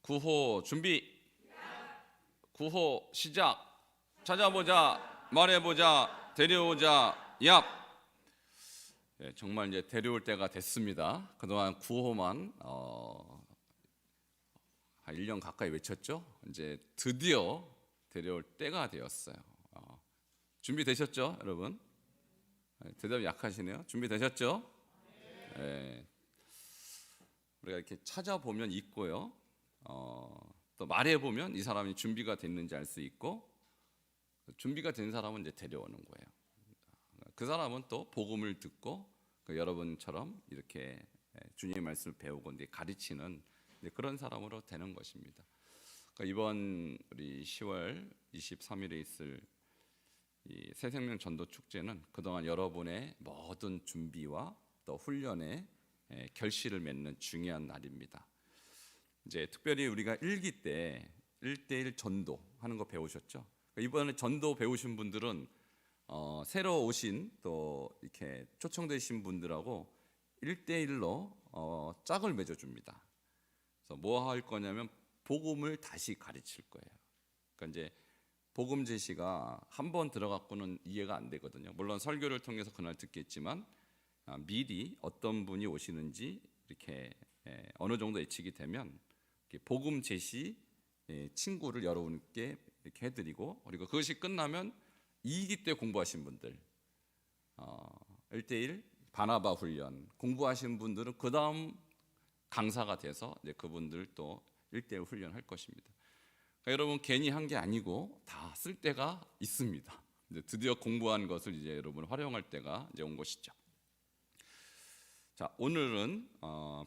구호 준비. 구호 시작. 찾아보자, 말해보자, 데려오자, 얍. 정말 이제 데려올 때가 됐습니다. 그동안 구호만 한 1년 가까이 외쳤죠. 이제 드디어 데려올 때가 되었어요. 준비되셨죠, 여러분? 대답이 약하시네요. 준비되셨죠? 네. 우리가 이렇게 찾아보면 있고요. 또 말해보면 이 사람이 준비가 됐는지 알 수 있고, 준비가 된 사람은 이제 데려오는 거예요. 그 사람은 또 복음을 듣고 여러분처럼 이렇게 주님의 말씀을 배우고 이제 가르치는 그런 사람으로 되는 것입니다. 그러니까 이번 우리 10월 23일에 있을 이 새생명 전도 축제는 그동안 여러분의 모든 준비와 또 훈련의 결실을 맺는 중요한 날입니다. 이제 특별히 우리가 1기 때 1대1 전도 하는 거 배우셨죠? 이번에 전도 배우신 분들은 새로 오신 또 이렇게 초청되신 분들하고 1대1로 짝을 맺어줍니다. 그래서 뭐 할 거냐면 복음을 다시 가르칠 거예요. 그러니까 이제 복음 제시가 한 번 들어갖고는 이해가 안 되거든요. 물론 설교를 통해서 그날 듣겠지만 미리 어떤 분이 오시는지 이렇게 어느 정도 예측이 되면 복음 제시 친구를 여러분께 이렇게 해드리고, 그리고 그것이 끝나면 2기 때 공부하신 분들 1대1 바나바 훈련 공부하신 분들은 그 다음 강사가 돼서 이제 그분들 또 1대1 훈련할 것입니다. 그러니까 여러분 괜히 한 게 아니고 다 쓸 때가 있습니다. 이제 드디어 공부한 것을 이제 여러분 활용할 때가 이제 온 것이죠. 자, 오늘은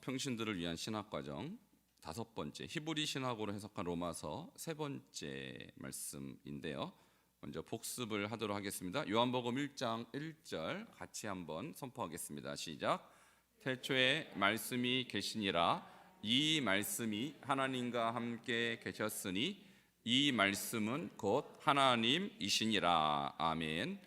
평신들을 위한 신학과정 5번째, 히브리 신학으로 해석한 로마서 3번째 말씀인데요. 먼저 복습을 하도록 하겠습니다. 요한복음 1장 1절 같이 한번 선포하겠습니다. 시작. 태초에 말씀이 계시니라. 이 말씀이 하나님과 함께 계셨으니 이 말씀은 곧 하나님이시니라. 아멘.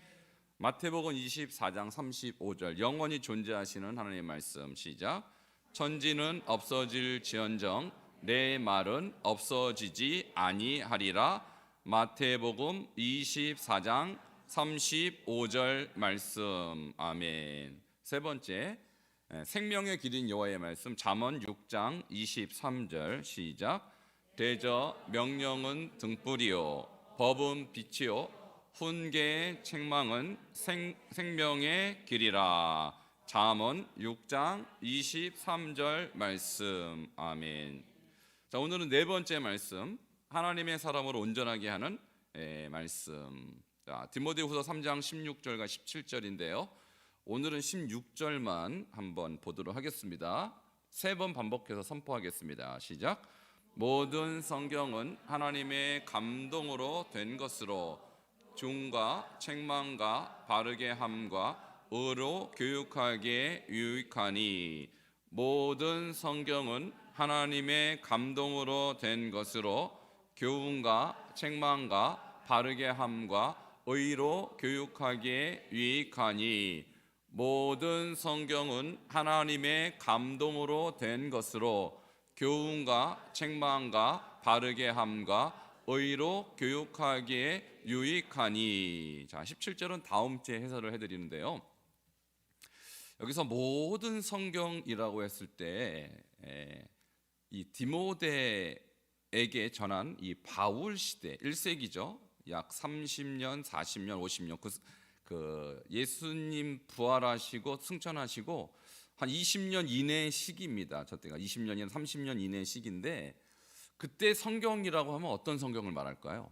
마태복음 24장 35절 영원히 존재하시는 하나님의 말씀. 시작. 천지는 없어질지언정 내 말은 없어지지 아니하리라. 마태복음 24장 35절 말씀. 아멘. 세 번째, 생명의 길인 여호와의 말씀. 잠언 6장 23절. 시작. 대저 명령은 등불이요 법은 빛이요 훈계의 책망은 생명의 길이라. 잠언 6장 23절 말씀. 아멘. 자, 오늘은 네 번째 말씀, 하나님의 사람으로 온전하게 하는 말씀. 자, 디모데후서 3장 16절과 17절인데요. 오늘은 16절만 한번 보도록 하겠습니다. 3번 반복해서 선포하겠습니다. 시작. 모든 성경은 하나님의 감동으로 된 것으로 중과 책망과 바르게 함과 의로 교육하기에 유익하니. 모든 성경은 하나님의 감동으로 된 것으로 교훈과 책망과 바르게 함과 의로 교육하기에 유익하니. 모든 성경은 하나님의 감동으로 된 것으로 교훈과 책망과 바르게 함과 의로 교육하기에 유익하니. 자, 17절은 다음 주에 해설을 해드리는데요. 여기서 모든 성경이라고 했을 때 이 디모데에게 전한 이 바울 시대 1세기죠. 약 30년, 40년, 50년 그 예수님 부활하시고 승천하시고 한 20년 이내의 시기입니다. 저 때가 20년이나 30년 이내의 시기인데, 그때 성경이라고 하면 어떤 성경을 말할까요?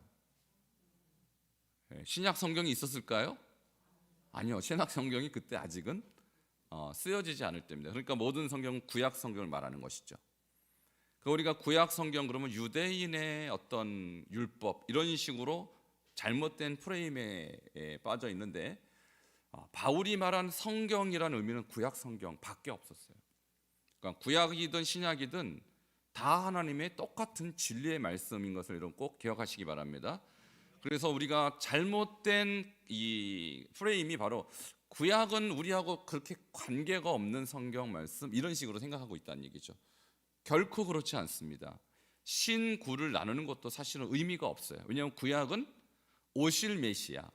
신약 성경이 있었을까요? 아니요. 신약 성경이 그때 아직은 쓰여지지 않을 때입니다. 그러니까 모든 성경은 구약 성경을 말하는 것이죠. 우리가 구약 성경 그러면 유대인의 어떤 율법 이런 식으로 잘못된 프레임에 빠져 있는데, 바울이 말한 성경이라는 의미는 구약 성경밖에 없었어요. 그러니까 구약이든 신약이든 다 하나님의 똑같은 진리의 말씀인 것을 여러분 꼭 기억하시기 바랍니다. 그래서 우리가 잘못된 이 프레임이 바로 구약은 우리하고 그렇게 관계가 없는 성경 말씀 이런 식으로 생각하고 있다는 얘기죠. 결코 그렇지 않습니다. 신구를 나누는 것도 사실은 의미가 없어요. 왜냐하면 구약은 오실 메시아,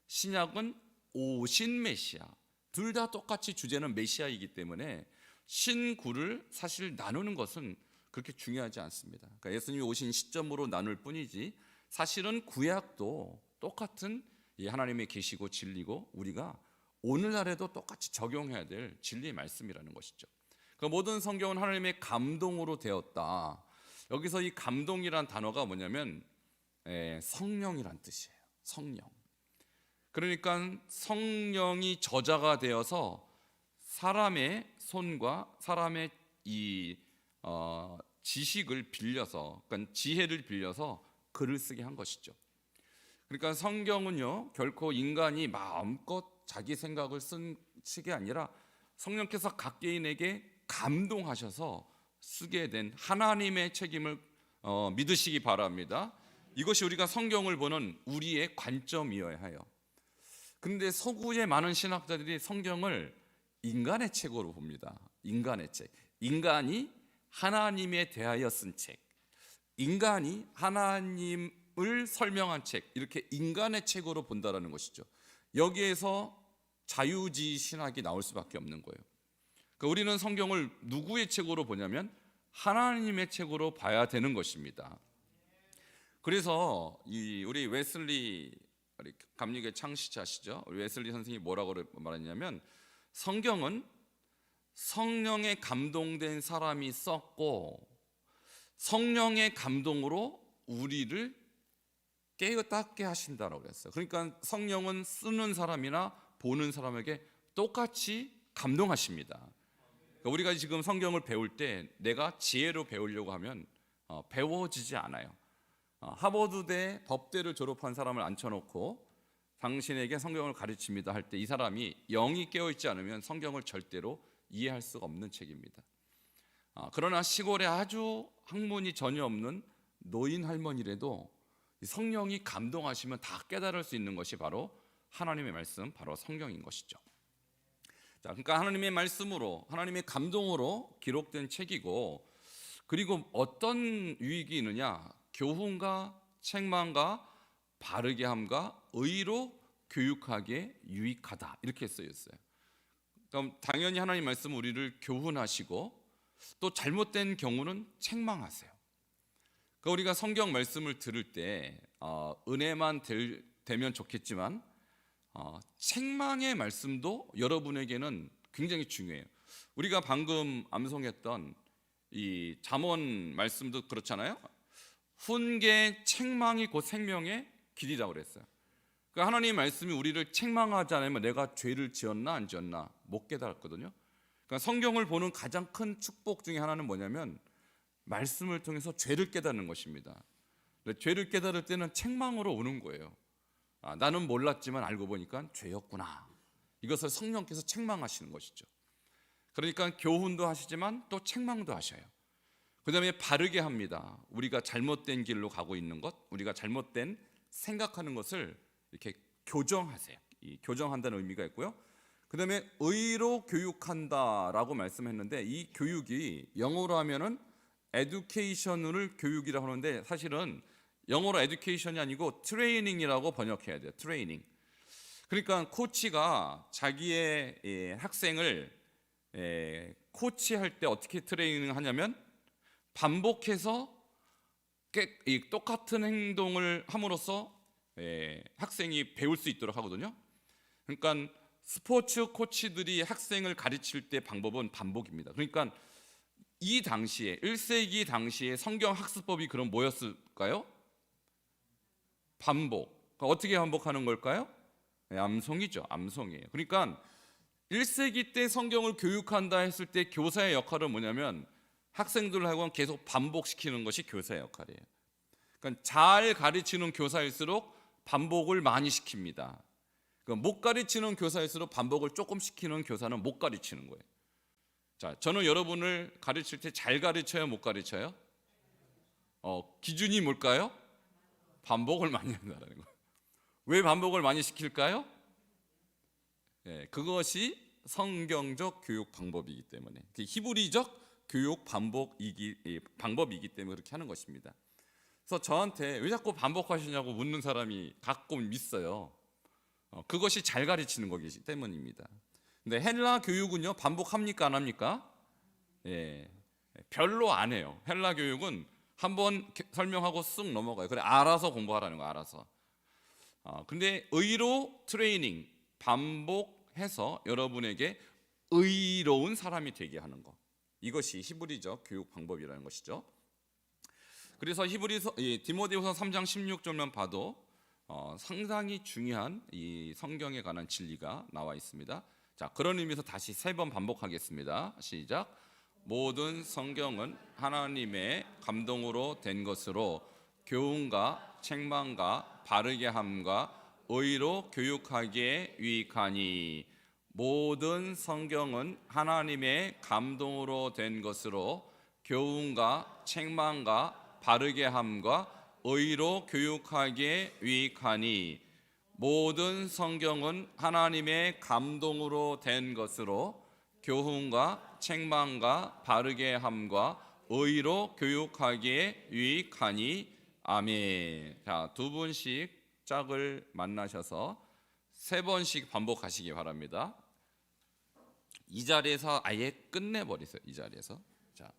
신약은 오신 메시아, 둘 다 똑같이 주제는 메시아이기 때문에 신구를 사실 나누는 것은 그렇게 중요하지 않습니다. 그러니까 예수님이 오신 시점으로 나눌 뿐이지 사실은 구약도 똑같은 이 하나님의 계시고 진리고 우리가 오늘날에도 똑같이 적용해야 될 진리의 말씀이라는 것이죠. 그 모든 성경은 하나님의 감동으로 되었다. 여기서 이 감동이란 단어가 뭐냐면 성령이란 뜻이에요. 성령. 그러니까 성령이 저자가 되어서 사람의 손과 사람의 이 지식을 빌려서, 그러니까 지혜를 빌려서 글을 쓰게 한 것이죠. 그러니까 성경은요 결코 인간이 마음껏 자기 생각을 쓴 책이 아니라 성령께서 각 개인에게 감동하셔서 쓰게 된 하나님의 책임을 믿으시기 바랍니다. 이것이 우리가 성경을 보는 우리의 관점이어야 해요. 그런데 서구의 많은 신학자들이 성경을 인간의 책으로 봅니다. 인간의 책. 인간이 하나님에 대하여 쓴 책. 인간이 하나님을 설명한 책. 이렇게 인간의 책으로 본다라는 것이죠. 여기에서 자유주의 신학이 나올 수밖에 없는 거예요. 그러니까 우리는 성경을 누구의 책으로 보냐면 하나님의 책으로 봐야 되는 것입니다. 그래서 우리 웨슬리 감리교의 창시자시죠. 웨슬리 선생님이 뭐라고 말했냐면 성경은 성령에 감동된 사람이 썼고 성령의 감동으로 우리를 깨닫게 하신다라고 그랬어요. 그러니까 성령은 쓰는 사람이나 보는 사람에게 똑같이 감동하십니다. 그러니까 우리가 지금 성경을 배울 때 내가 지혜로 배우려고 하면 배워지지 않아요. 하버드대 법대를 졸업한 사람을 앉혀놓고 당신에게 성경을 가르칩니다 할 때 이 사람이 영이 깨어있지 않으면 성경을 절대로 이해할 수가 없는 책입니다. 그러나 시골에 아주 학문이 전혀 없는 노인 할머니라도 성령이 감동하시면 다 깨달을 수 있는 것이 바로 하나님의 말씀, 바로 성경인 것이죠. 자, 그러니까 하나님의 말씀으로, 하나님의 감동으로 기록된 책이고, 그리고 어떤 유익이 있느냐? 교훈과 책망과 바르게 함과 의로 교육하기에 유익하다, 이렇게 쓰였어요. 그럼 당연히 하나님 말씀은 우리를 교훈하시고 또 잘못된 경우는 책망하세요. 그러니까 우리가 성경 말씀을 들을 때 은혜만 되면 좋겠지만 책망의 말씀도 여러분에게는 굉장히 중요해요. 우리가 방금 암송했던 이 잠언 말씀도 그렇잖아요. 훈계 책망이 곧 생명의 길이라고 그랬어요. 그러니까 하나님의 말씀이 우리를 책망하지 않으면 내가 죄를 지었나 안 지었나 못 깨달았거든요. 그러니까 성경을 보는 가장 큰 축복 중에 하나는 뭐냐면 말씀을 통해서 죄를 깨닫는 것입니다. 죄를 깨달을 때는 책망으로 오는 거예요. 나는 몰랐지만 알고 보니까 죄였구나. 이것을 성령께서 책망하시는 것이죠. 그러니까 교훈도 하시지만 또 책망도 하셔요. 그 다음에 바르게 합니다. 우리가 잘못된 길로 가고 있는 것, 우리가 잘못된 생각하는 것을 이렇게 교정하세요. 이 교정한다는 의미가 있고요. 그 다음에 의로 교육한다라고 말씀했는데 이 교육이 영어로 하면은 에듀케이션을 교육이라고 하는데 사실은 영어로 에듀케이션이 아니고 트레이닝이라고 번역해야 돼요. 트레이닝. 그러니까 코치가 자기의 학생을 코치할 때 어떻게 트레이닝 하냐면 반복해서 똑같은 행동을 함으로써 학생이 배울 수 있도록 하거든요. 그러니까 스포츠 코치들이 학생을 가르칠 때 방법은 반복입니다. 그러니까 이 당시에 1세기 당시에 성경 학습법이 그럼 뭐였을까요? 반복. 그러니까 어떻게 반복하는 걸까요? 암송이죠. 암송이에요. 그러니까 1세기 때 성경을 교육한다 했을 때 교사의 역할은 뭐냐면 학생들을 하고 계속 반복시키는 것이 교사의 역할이에요. 그러니까 잘 가르치는 교사일수록 반복을 많이 시킵니다. 그러니까 못 가르치는 교사일수록 반복을 조금 시키는 교사는 못 가르치는 거예요. 자, 저는 여러분을 가르칠 때 잘 가르쳐요, 못 가르쳐요? 기준이 뭘까요? 반복을 많이 한다는 거예요. 왜 반복을 많이 시킬까요? 그것이 성경적 교육 방법이기 때문에 히브리적 교육 방법이기 때문에 그렇게 하는 것입니다. 그래서 저한테 왜 자꾸 반복하시냐고 묻는 사람이 가끔 있어요. 그것이 잘 가르치는 거기 때문입니다. 근데 헬라 교육은요, 반복합니까 안 합니까? 예, 별로 안 해요. 헬라 교육은 한번 설명하고 쑥 넘어가요. 그래, 알아서 공부하라는 거, 알아서. 근데 의로 트레이닝, 반복해서 여러분에게 의로운 사람이 되게 하는 거, 이것이 히브리적 교육 방법이라는 것이죠. 그래서 디모데후서 3장 16절만 봐도 상당히 중요한 이 성경에 관한 진리가 나와 있습니다. 자, 그런 의미에서 다시 3번 반복하겠습니다. 시작. 모든 성경은 하나님의 감동으로 된 것으로 교훈과 책망과 바르게 함과 의로 교육하기에 유익하니. 모든 성경은 하나님의 감동으로 된 것으로 교훈과 책망과 바르게 함과 의로 교육하기에 유익하니. 모든 성경은 하나님의 감동으로 된 것으로 교훈과 책망과 바르게 함과 의로 교육하기에 유익하니. 아멘. 자, 2분씩 짝을 만나셔서 3번씩 반복하시기 바랍니다. 이 자리에서 아예 끝내버리세요. 이 자리에서. 자,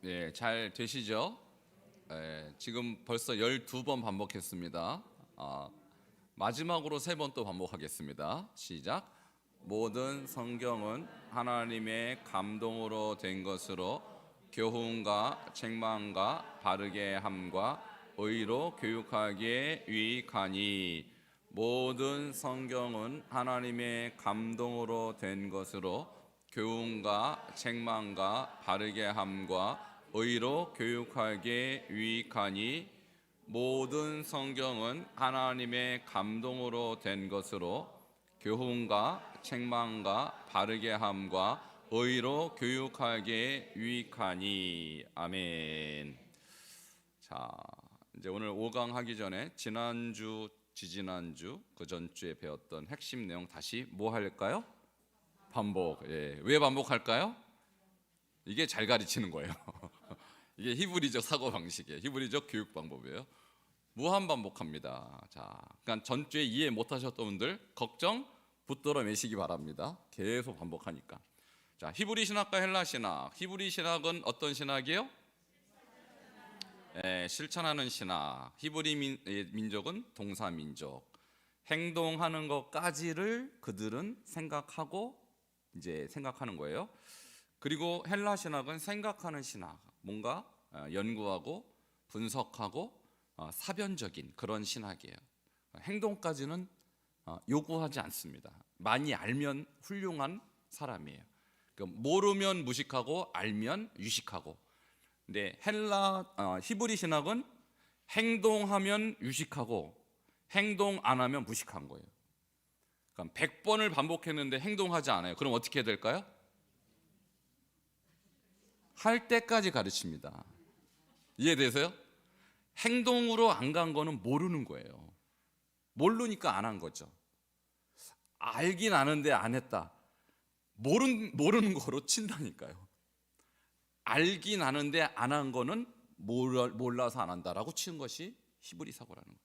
네, 잘 되시죠? 네, 지금 벌써 12번 반복했습니다. 마지막으로 3번 또 반복하겠습니다. 시작. 모든 성경은 하나님의 감동으로 된 것으로 교훈과 책망과 바르게 함과 의로 교육하기에 유익하니. 모든 성경은 하나님의 감동으로 된 것으로 교훈과 책망과 바르게 함과 의로 교육하기에 유익하니. 모든 성경은 하나님의 감동으로 된 것으로 교훈과 책망과 바르게 함과 의로 교육하기에 유익하니. 아멘. 자, 이제 오늘 5강 하기 전에 지난주, 지지난주, 그 전주에 배웠던 핵심 내용 다시 뭐 할까요? 반복. 예. 왜 반복할까요? 이게 잘 가르치는 거예요. 이게 히브리적 사고 방식이에요. 히브리적 교육 방법이에요. 무한 반복합니다. 자, 그러니까 전주에 이해 못하셨던 분들 걱정 붙들어 매시기 바랍니다. 계속 반복하니까. 자, 히브리 신학과 헬라 신학. 히브리 신학은 어떤 신학이에요? 실천하는 신학. 히브리 민족은 동사 민족. 행동하는 것까지를 그들은 생각하고 이제 생각하는 거예요. 그리고 헬라 신학은 생각하는 신학. 뭔가 연구하고 분석하고 사변적인 그런 신학이에요. 행동까지는 요구하지 않습니다. 많이 알면 훌륭한 사람이에요. 모르면 무식하고 알면 유식하고. 근데 히브리 신학은 행동하면 유식하고 행동 안 하면 무식한 거예요. 그러니까 100번을 반복했는데 행동하지 않아요. 그럼 어떻게 해야 될까요? 할 때까지 가르칩니다. 이해되세요? 행동으로 안 간 거는 모르는 거예요. 모르니까 안 한 거죠. 알긴 아는데 안 했다. 모르는 거로 친다니까요. 알긴 아는데 안 한 거는 몰라서 안 한다라고 치는 것이 히브리 사고라는 거예요.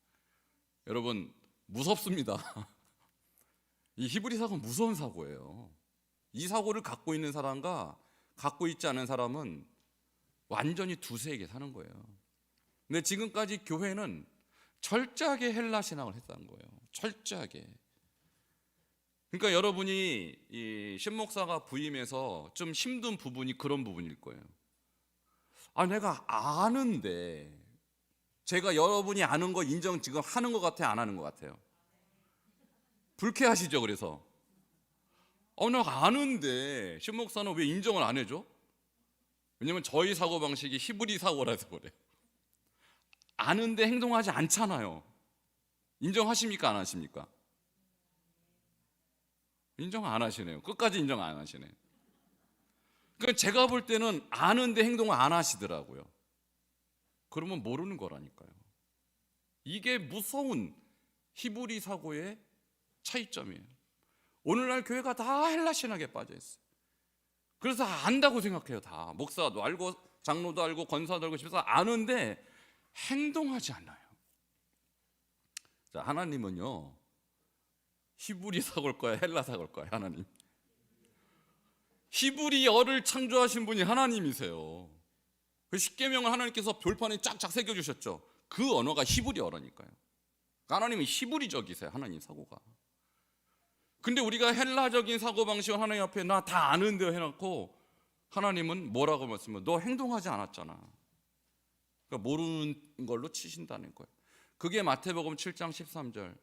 여러분, 무섭습니다. 이 히브리 사고는 무서운 사고예요. 이 사고를 갖고 있는 사람과 갖고 있지 않은 사람은 완전히 두세에게 사는 거예요. 근데 지금까지 교회는 철저하게 헬라 신학을 했다는 거예요. 철저하게. 그러니까 여러분이 이 신목사가 부임해서 좀 힘든 부분이 그런 부분일 거예요. 내가 아는데, 제가 여러분이 아는 거 인정 지금 하는 것 같아요, 안 하는 것 같아요? 불쾌하시죠? 그래서 내가 아는데 신목사는 왜 인정을 안 해줘? 왜냐면 저희 사고방식이 히브리 사고라서 그래요. 아는데 행동하지 않잖아요. 인정하십니까? 안 하십니까? 인정 안 하시네요. 끝까지 인정 안 하시네요. 그러니까 제가 볼 때는 아는데 행동을 안 하시더라고요. 그러면 모르는 거라니까요. 이게 무서운 히브리 사고의 차이점이에요. 오늘날 교회가 다 헬라 신학에 빠져 있어요. 그래서 안다고 생각해요. 다 목사도 알고 장로도 알고 권사도 알고 집사 아는데 행동하지 않아요. 자, 하나님은요 히브리사 올 거야 헬라사 올 거야? 하나님 히브리어를 창조하신 분이 하나님이세요. 그 십계명을 하나님께서 돌판에 쫙쫙 새겨주셨죠. 그 언어가 히브리어라니까요. 하나님은 히브리적이세요. 하나님 사고가. 근데 우리가 헬라적인 사고방식을 하나님 앞에 나 다 아는데요 해놓고 하나님은 뭐라고 말씀해요? 너 행동하지 않았잖아. 그러니까 모르는 걸로 치신다는 거예요. 그게 마태복음 7장 13절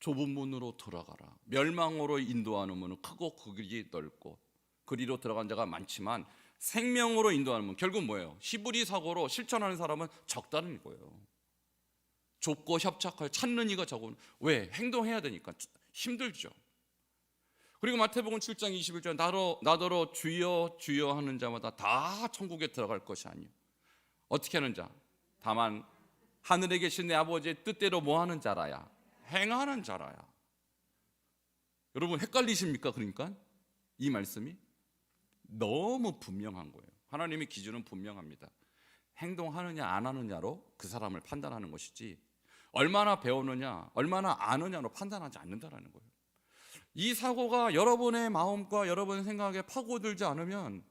좁은 문으로 들어가라. 멸망으로 인도하는 문은 크고 그 길이 넓고 그리로 들어간 자가 많지만 생명으로 인도하는 문, 결국 뭐예요? 히브리 사고로 실천하는 사람은 적다는 거예요. 좁고 협착할 찾는 이가 적은. 왜? 행동해야 되니까 힘들죠. 그리고 마태복음 7장 21절 나더러 주여 주여 하는 자마다 다 천국에 들어갈 것이 아니요 어떻게 하는 자? 다만 하늘에 계신 내 아버지의 뜻대로 뭐 하는 자라야? 행하는 자라야. 여러분 헷갈리십니까? 그러니까 이 말씀이 너무 분명한 거예요. 하나님의 기준은 분명합니다. 행동하느냐 안 하느냐로 그 사람을 판단하는 것이지 얼마나 배우느냐 얼마나 아느냐로 판단하지 않는다라는 거예요. 이 사고가 여러분의 마음과 여러분의 생각에 파고들지 않으면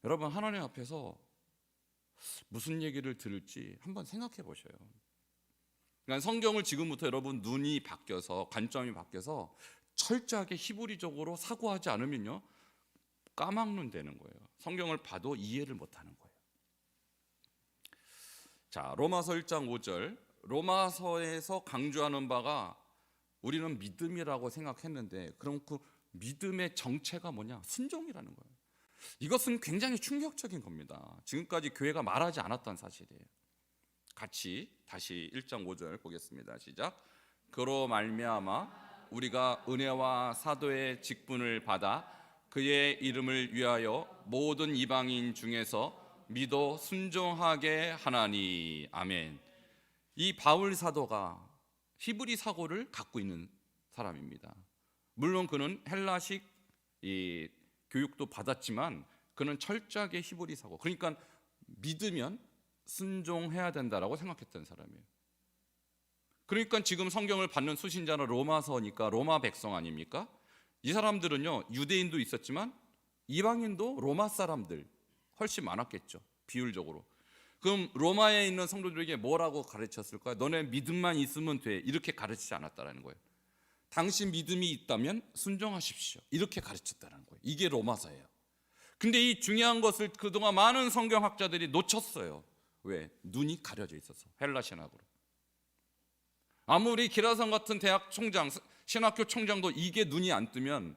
여러분 하나님 앞에서 무슨 얘기를 들을지 한번 생각해 보셔요. 그러니까 성경을 지금부터 여러분 눈이 바뀌어서 관점이 바뀌어서 철저하게 히브리적으로 사고하지 않으면요 까막눈 되는 거예요. 성경을 봐도 이해를 못하는 거예요. 자, 로마서 1장 5절 로마서에서 강조하는 바가 우리는 믿음이라고 생각했는데 그럼 그 믿음의 정체가 뭐냐? 순종이라는 거예요. 이것은 굉장히 충격적인 겁니다. 지금까지 교회가 말하지 않았던 사실이에요. 같이 다시 1장 5절 보겠습니다. 시작. 그로 말미암아 우리가 은혜와 사도의 직분을 받아 그의 이름을 위하여 모든 이방인 중에서 믿어 순종하게 하나니. 아멘. 이 바울 사도가 히브리 사고를 갖고 있는 사람입니다. 물론 그는 헬라식 이 교육도 받았지만 그는 철저하게 히브리 사고, 그러니까 믿으면 순종해야 된다라고 생각했던 사람이에요. 그러니까 지금 성경을 받는 수신자는 로마서니까 로마 백성 아닙니까? 이 사람들은요 유대인도 있었지만 이방인도 로마 사람들 훨씬 많았겠죠, 비율적으로. 그럼 로마에 있는 성도들에게 뭐라고 가르쳤을까요? 너네 믿음만 있으면 돼, 이렇게 가르치지 않았다는 거예요. 당신 믿음이 있다면 순종하십시오, 이렇게 가르쳤다는 거예요. 이게 로마서예요. 근데 이 중요한 것을 그동안 많은 성경학자들이 놓쳤어요. 왜? 눈이 가려져 있어서, 헬라 신학으로. 아무리 기라성 같은 대학 총장, 신학교 총장도 이게 눈이 안 뜨면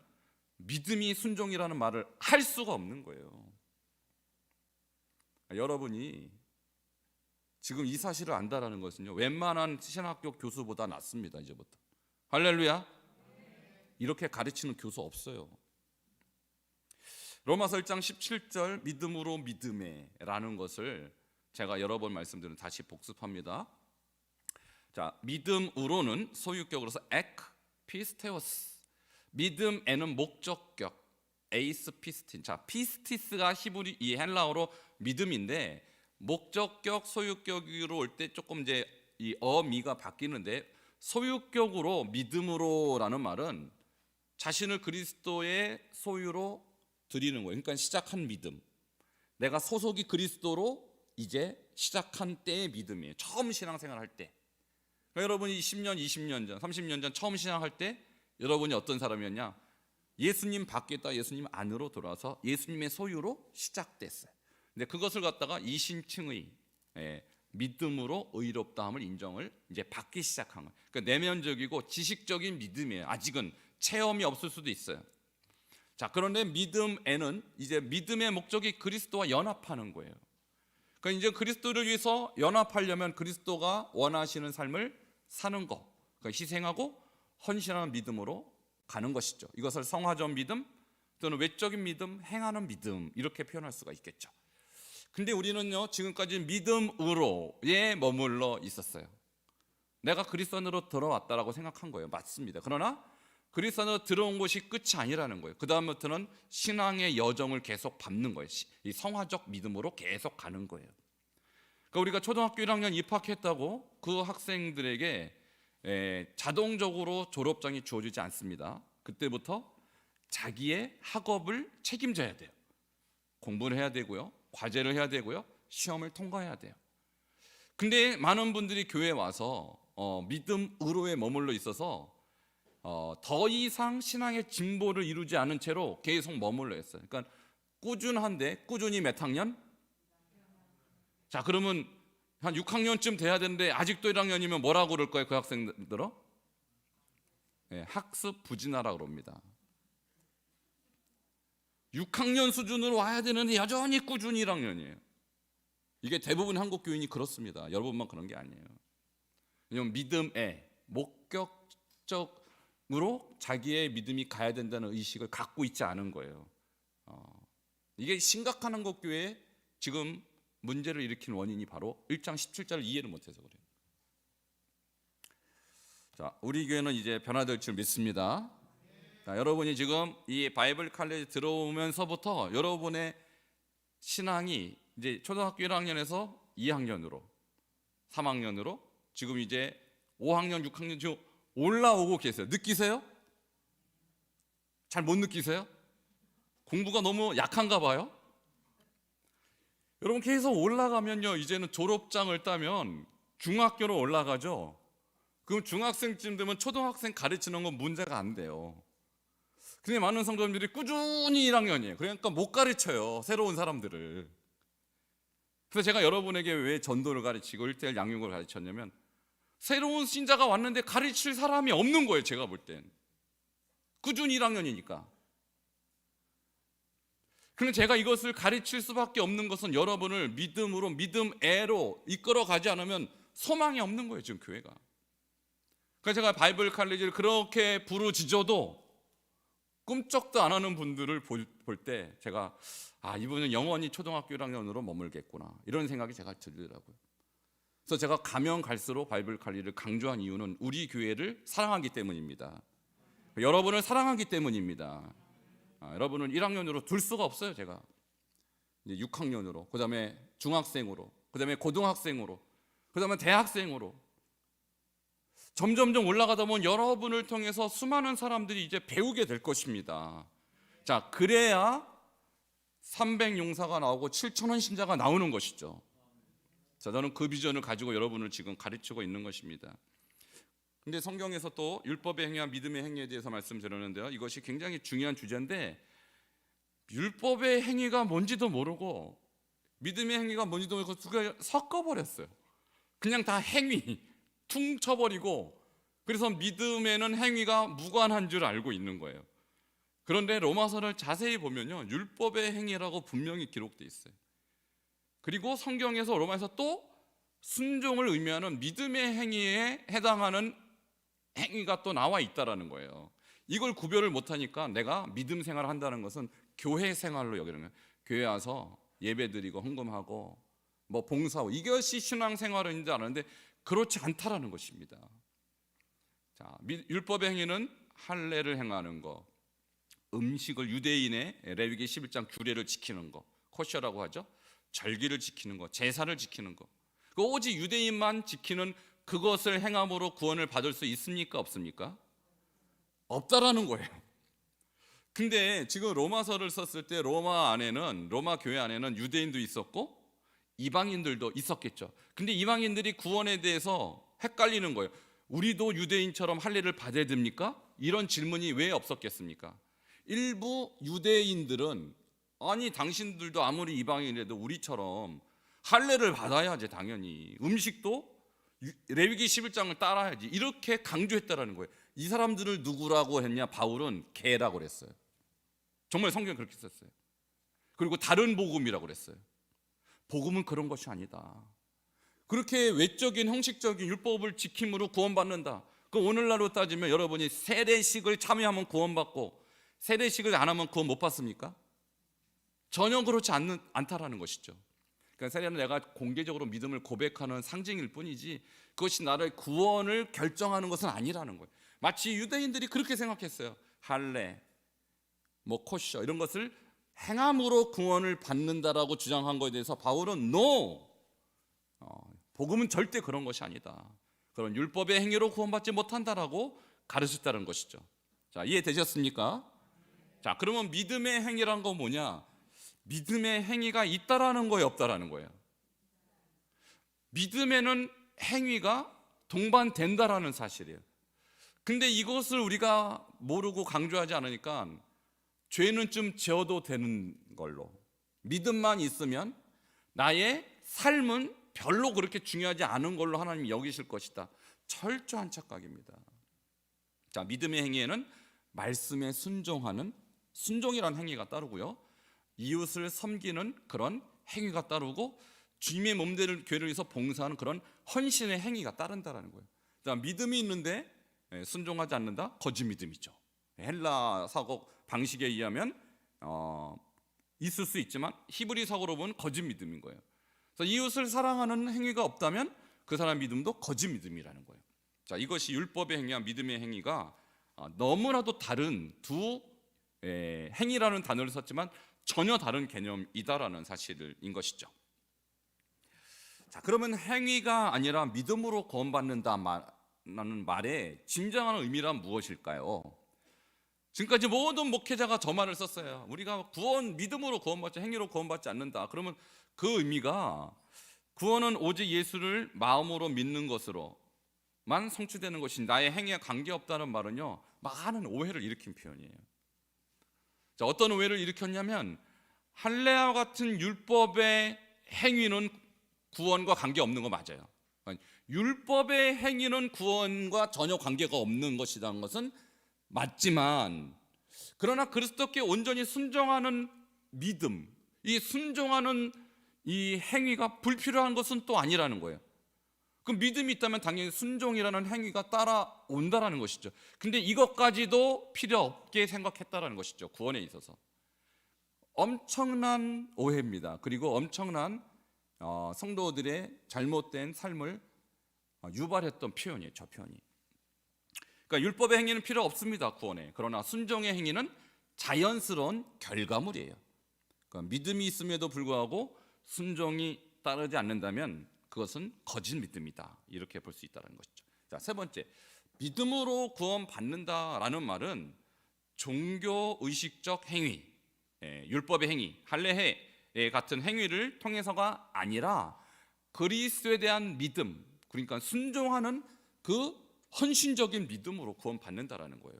믿음이 순종이라는 말을 할 수가 없는 거예요. 여러분이 지금 이 사실을 안다라는 것은요 웬만한 신학교 교수보다 낫습니다. 이제부터 할렐루야. 이렇게 가르치는 교수 없어요. 로마서 1장 17절 믿음으로 믿음에 라는 것을 제가 여러 번 말씀드린 다시 복습합니다. 자, 믿음으로는 소유격으로서 ek 피스테오스, 믿음에는 목적격 에이스 피스틴. 자, 피스티스가 히브리 이 헬라어로 믿음인데 목적격 소유격으로 올 때 조금 이제 이 어미가 바뀌는데, 소유격으로 믿음으로라는 말은 자신을 그리스도의 소유로 드리는 거예요. 그러니까 시작한 믿음, 내가 소속이 그리스도로 이제 시작한 때의 믿음이에요. 처음 신앙생활 할 때. 그러니까 여러분이 10년, 20년 전, 30년 전 처음 신앙할 때 여러분이 어떤 사람이었냐? 예수님 받겠다, 예수님 안으로 들어와서 예수님의 소유로 시작됐어요. 근데 그것을 갖다가 이심층의 믿음으로 의롭다함을 인정을 이제 받기 시작한 거예요. 그러니까 내면적이고 지식적인 믿음이에요. 아직은 체험이 없을 수도 있어요. 자, 그런데 믿음에는 이제 믿음의 목적이 그리스도와 연합하는 거예요. 그러니까 이제 그리스도를 위해서 연합하려면 그리스도가 원하시는 삶을 사는 거, 그러니까 희생하고 헌신하는 믿음으로 가는 것이죠. 이것을 성화적 믿음 또는 외적인 믿음, 행하는 믿음 이렇게 표현할 수가 있겠죠. 근데 우리는요 지금까지 믿음으로에 머물러 있었어요. 내가 그리스도 안으로 들어왔다라고 생각한 거예요. 맞습니다. 그러나 그리스도 안으로 들어온 것이 끝이 아니라는 거예요. 그 다음부터는 신앙의 여정을 계속 밟는 거예요. 이 성화적 믿음으로 계속 가는 거예요. 그러니까 우리가 초등학교 1학년 입학했다고 그 학생들에게 자동적으로 졸업장이 주어지지 않습니다. 그때부터 자기의 학업을 책임져야 돼요. 공부를 해야 되고요, 과제를 해야 되고요, 시험을 통과해야 돼요. 근데 많은 분들이 교회에 와서 믿음으로에 머물러 있어서 더 이상 신앙의 진보를 이루지 않은 채로 계속 머물러 있어요. 그러니까 꾸준한데, 꾸준히 몇 학년? 자, 그러면 한 6학년쯤 돼야 되는데 아직도 1학년이면 뭐라고 그럴 거예요? 그 학생들은? 학습 부진하라고 그럽니다. 6학년 수준으로 와야 되는데 여전히 꾸준히 1학년이에요. 이게 대부분 한국 교인이 그렇습니다. 여러분만 그런 게 아니에요. 왜냐하면 믿음에 목격적으로 자기의 믿음이 가야 된다는 의식을 갖고 있지 않은 거예요. 이게 심각한 한국 교회에 지금 문제를 일으킨 원인이 바로 1장 17절을 이해를 못해서 그래요. 자, 우리 교회는 이제 변화될 줄 믿습니다. 자, 여러분이 지금 이 바이블 칼레지 들어오면서부터 여러분의 신앙이 이제 초등학교 1학년에서 2학년으로, 3학년으로, 지금 이제 5학년, 6학년 지금 올라오고 계세요. 느끼세요? 잘 못 느끼세요? 공부가 너무 약한가 봐요? 여러분, 계속 올라가면요, 이제는 졸업장을 따면 중학교로 올라가죠. 그럼 중학생쯤 되면 초등학생 가르치는 건 문제가 안 돼요. 근데 많은 성도님들이 꾸준히 1학년이에요. 그러니까 못 가르쳐요, 새로운 사람들을. 그래서 제가 여러분에게 왜 전도를 가르치고 1:1 양육을 가르쳤냐면, 새로운 신자가 왔는데 가르칠 사람이 없는 거예요. 제가 볼 땐 꾸준히 1학년이니까. 그럼 제가 이것을 가르칠 수밖에 없는 것은 여러분을 믿음으로, 믿음애로 이끌어가지 않으면 소망이 없는 거예요, 지금 교회가. 그래서 제가 바이블 칼리지를 그렇게 부르짖어도 꿈쩍도 안 하는 분들을 볼 때 제가 이분은 영원히 초등학교 1학년으로 머물겠구나, 이런 생각이 제가 들더라고요. 그래서 제가 가면 갈수록 바이블 칼리를 강조한 이유는 우리 교회를 사랑하기 때문입니다. 여러분을 사랑하기 때문입니다. 여러분은 1학년으로 둘 수가 없어요. 제가 이제 6학년으로, 그 다음에 중학생으로, 그 다음에 고등학생으로, 그 다음에 대학생으로 점점점 올라가다 보면 여러분을 통해서 수많은 사람들이 이제 배우게 될 것입니다. 자, 그래야 300용사가 나오고 7,000원 신자가 나오는 것이죠. 자, 저는 그 비전을 가지고 여러분을 지금 가르치고 있는 것입니다. 근데 성경에서 또 율법의 행위와 믿음의 행위에 대해서 말씀드렸는데요, 이것이 굉장히 중요한 주제인데, 율법의 행위가 뭔지도 모르고 믿음의 행위가 뭔지도 모르고 두 개 섞어버렸어요. 그냥 다 행위 퉁쳐버리고, 그래서 믿음에는 행위가 무관한 줄 알고 있는 거예요. 그런데 로마서를 자세히 보면요, 율법의 행위라고 분명히 기록되어 있어요. 그리고 성경에서 로마에서 또 순종을 의미하는 믿음의 행위에 해당하는 행위가 또 나와 있다라는 거예요. 이걸 구별을 못하니까 내가 믿음 생활을 한다는 것은 교회 생활로 여기는 거예요. 교회 와서 예배드리고 헌금하고 뭐 봉사하고 이것이 신앙생활인 줄 아는데 그렇지 않다라는 것입니다. 자, 율법의 행위는 할례를 행하는 거, 음식을, 유대인의 레위기 11장 규례를 지키는 거, 코셔라고 하죠. 절기를 지키는 거, 제사를 지키는 거. 오직 유대인만 지키는 그것을 행함으로 구원을 받을 수 있습니까? 없습니까? 없다라는 거예요. 근데 지금 로마서를 썼을 때 로마 교회 안에는 유대인도 있었고 이방인들도 있었겠죠. 근데 이방인들이 구원에 대해서 헷갈리는 거예요. 우리도 유대인처럼 할례를 받아야 됩니까? 이런 질문이 왜 없었겠습니까? 일부 유대인들은 당신들도 아무리 이방인이라도 우리처럼 할례를 받아야지, 당연히 음식도 레위기 11장을 따라야지, 이렇게 강조했다라는 거예요. 이 사람들을 누구라고 했냐? 바울은 개라고 그랬어요. 정말 성경에 그렇게 썼어요. 그리고 다른 복음이라고 그랬어요. 복음은 그런 것이 아니다. 그렇게 외적인 형식적인 율법을 지킴으로 구원받는다. 그 오늘날로 따지면 여러분이 세례식을 참여하면 구원받고 세례식을 안 하면 구원 못 받습니까? 전혀 그렇지 않다라는 것이죠. 그러니까 세례는 내가 공개적으로 믿음을 고백하는 상징일 뿐이지 그것이 나를 구원을 결정하는 것은 아니라는 거예요. 마치 유대인들이 그렇게 생각했어요. 할례, 코셔 이런 것을 행함으로 구원을 받는다라고 주장한 것에 대해서 바울은 NO! 복음은 절대 그런 것이 아니다. 그런 율법의 행위로 구원받지 못한다라고 가르쳤다는 것이죠. 자, 이해되셨습니까? 자, 그러면 믿음의 행위란 건 뭐냐? 믿음의 행위가 있다라는 거예요, 없다라는 거예요? 믿음에는 행위가 동반된다라는 사실이에요. 근데 이것을 우리가 모르고 강조하지 않으니까 죄는 좀 지어도 되는 걸로, 믿음만 있으면 나의 삶은 별로 그렇게 중요하지 않은 걸로 하나님이 여기실 것이다. 철저한 착각입니다. 자, 믿음의 행위에는 말씀에 순종하는 순종이라는 행위가 따르고요, 이웃을 섬기는 그런 행위가 따르고, 주님의 몸되는 교회를 위해서 봉사하는 그런 헌신의 행위가 따른다라는 거예요. 자, 믿음이 있는데 순종하지 않는다? 거짓 믿음이죠. 헬라 사고 방식에 의하면 있을 수 있지만 히브리 사고로 보면 거짓 믿음인 거예요. 그래서 이웃을 사랑하는 행위가 없다면 그 사람 믿음도 거짓 믿음이라는 거예요. 자, 이것이 율법의 행위와 믿음의 행위가 너무나도 다른 두 행위라는 단어를 썼지만 전혀 다른 개념이다라는 사실인 것이죠. 자, 그러면 행위가 아니라 믿음으로 구원받는다라는 말의 진정한 의미란 무엇일까요? 지금까지 모든 목회자가 저 말을 썼어요. 우리가 믿음으로 구원받지 행위로 구원받지 않는다. 그러면 그 의미가 구원은 오직 예수를 마음으로 믿는 것으로만 성취되는 것이 나의 행위와 관계없다는 말은요, 많은 오해를 일으킨 표현이에요. 자, 어떤 오해를 일으켰냐면 할례와 같은 율법의 행위는 구원과 관계없는 거 맞아요. 율법의 행위는 구원과 전혀 관계가 없는 것이라는 것은 맞지만, 그러나 그리스도께 온전히 순종하는 믿음, 이 순종하는 이 행위가 불필요한 것은 또 아니라는 거예요. 그 믿음이 있다면 당연히 순종이라는 행위가 따라온다라는 것이죠. 근데 이것까지도 필요 없게 생각했다라는 것이죠, 구원에 있어서. 엄청난 오해입니다. 그리고 엄청난 성도들의 잘못된 삶을 유발했던 표현이에요, 저 표현이. 그러니까 율법의 행위는 필요 없습니다, 구원에. 그러나 순종의 행위는 자연스러운 결과물이에요. 그러니까 믿음이 있음에도 불구하고 순종이 따르지 않는다면 그것은 거짓 믿음이다, 이렇게 볼 수 있다는 것이죠. 자, 세 번째, 믿음으로 구원받는다라는 말은 종교 의식적 행위, 율법의 행위, 할례 같은 행위를 통해서가 아니라 그리스도에 대한 믿음, 그러니까 순종하는 그 헌신적인 믿음으로 구원받는다라는 거예요.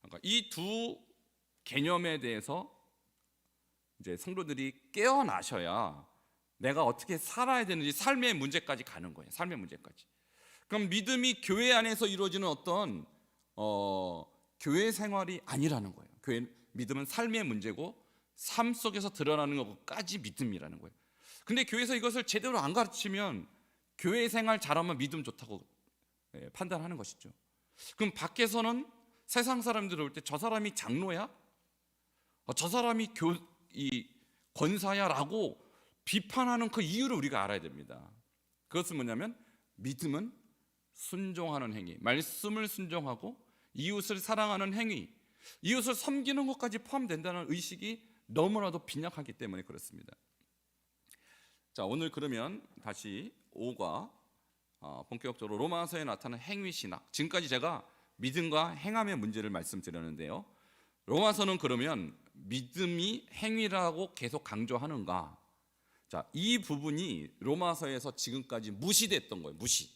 그러니까 이 두 개념에 대해서 이제 성도들이 깨어나셔야 내가 어떻게 살아야 되는지 삶의 문제까지 가는 거예요. 삶의 문제까지. 그럼 믿음이 교회 안에서 이루어지는 어떤 교회 생활이 아니라는 거예요. 믿음은 삶의 문제고 삶 속에서 드러나는 것까지 믿음이라는 거예요. 근데 교회에서 이것을 제대로 안 가르치면 교회 생활 잘하면 믿음 좋다고 판단하는 것이죠. 그럼 밖에서는 세상 사람들이 올 때 저 사람이 장로야? 저 사람이 권사야? 라고 비판하는 그 이유를 우리가 알아야 됩니다. 그것은 뭐냐면 믿음은 순종하는 행위, 말씀을 순종하고 이웃을 사랑하는 행위, 이웃을 섬기는 것까지 포함된다는 의식이 너무나도 빈약하기 때문에 그렇습니다. 자, 오늘 그러면 다시 5과 본격적으로 로마서에 나타나는 행위신학, 지금까지 제가 믿음과 행함의 문제를 말씀드렸는데요, 로마서는 그러면 믿음이 행위라고 계속 강조하는가? 자, 이 부분이 로마서에서 지금까지 무시됐던 거예요. 무시.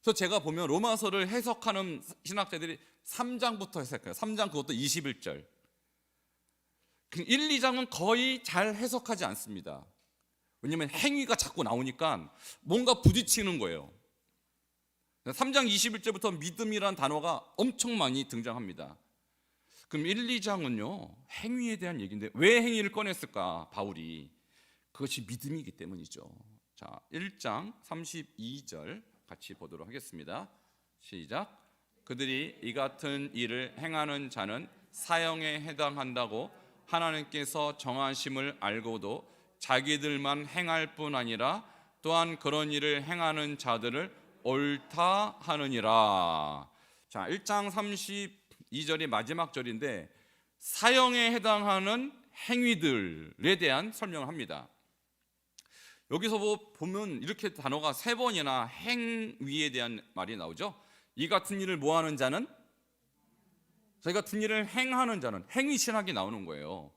그래서 제가 보면 로마서를 해석하는 신학자들이 3장부터 해석해요. 3장 그것도 21절. 1, 2장은 거의 잘 해석하지 않습니다. 왜냐하면 행위가 자꾸 나오니까 뭔가 부딪히는 거예요. 3장 21절부터 믿음이란 단어가 엄청 많이 등장합니다. 그럼 1, 2장은요 행위에 대한 얘기인데 왜 행위를 꺼냈을까? 바울이 그것이 믿음이기 때문이죠. 자, 1장 32절 같이 보도록 하겠습니다. 시작. 그들이 이 같은 일을 행하는 자는 사형에 해당한다고 하나님께서 정하심을 알고도 자기들만 행할 뿐 아니라 또한 그런 일을 행하는 자들을 옳다 하느니라. 자, 1장 32절이 마지막 절인데 사형에 해당하는 행위들에 대한 설명을 합니다. 여기서 보면 이렇게 단어가 3번이나 행위에 대한 말이 나오죠. 이 같은 일을 뭐 하는 자는, 이 같은 일을 행하는 자는, 행위 신학이 나오는 거예요.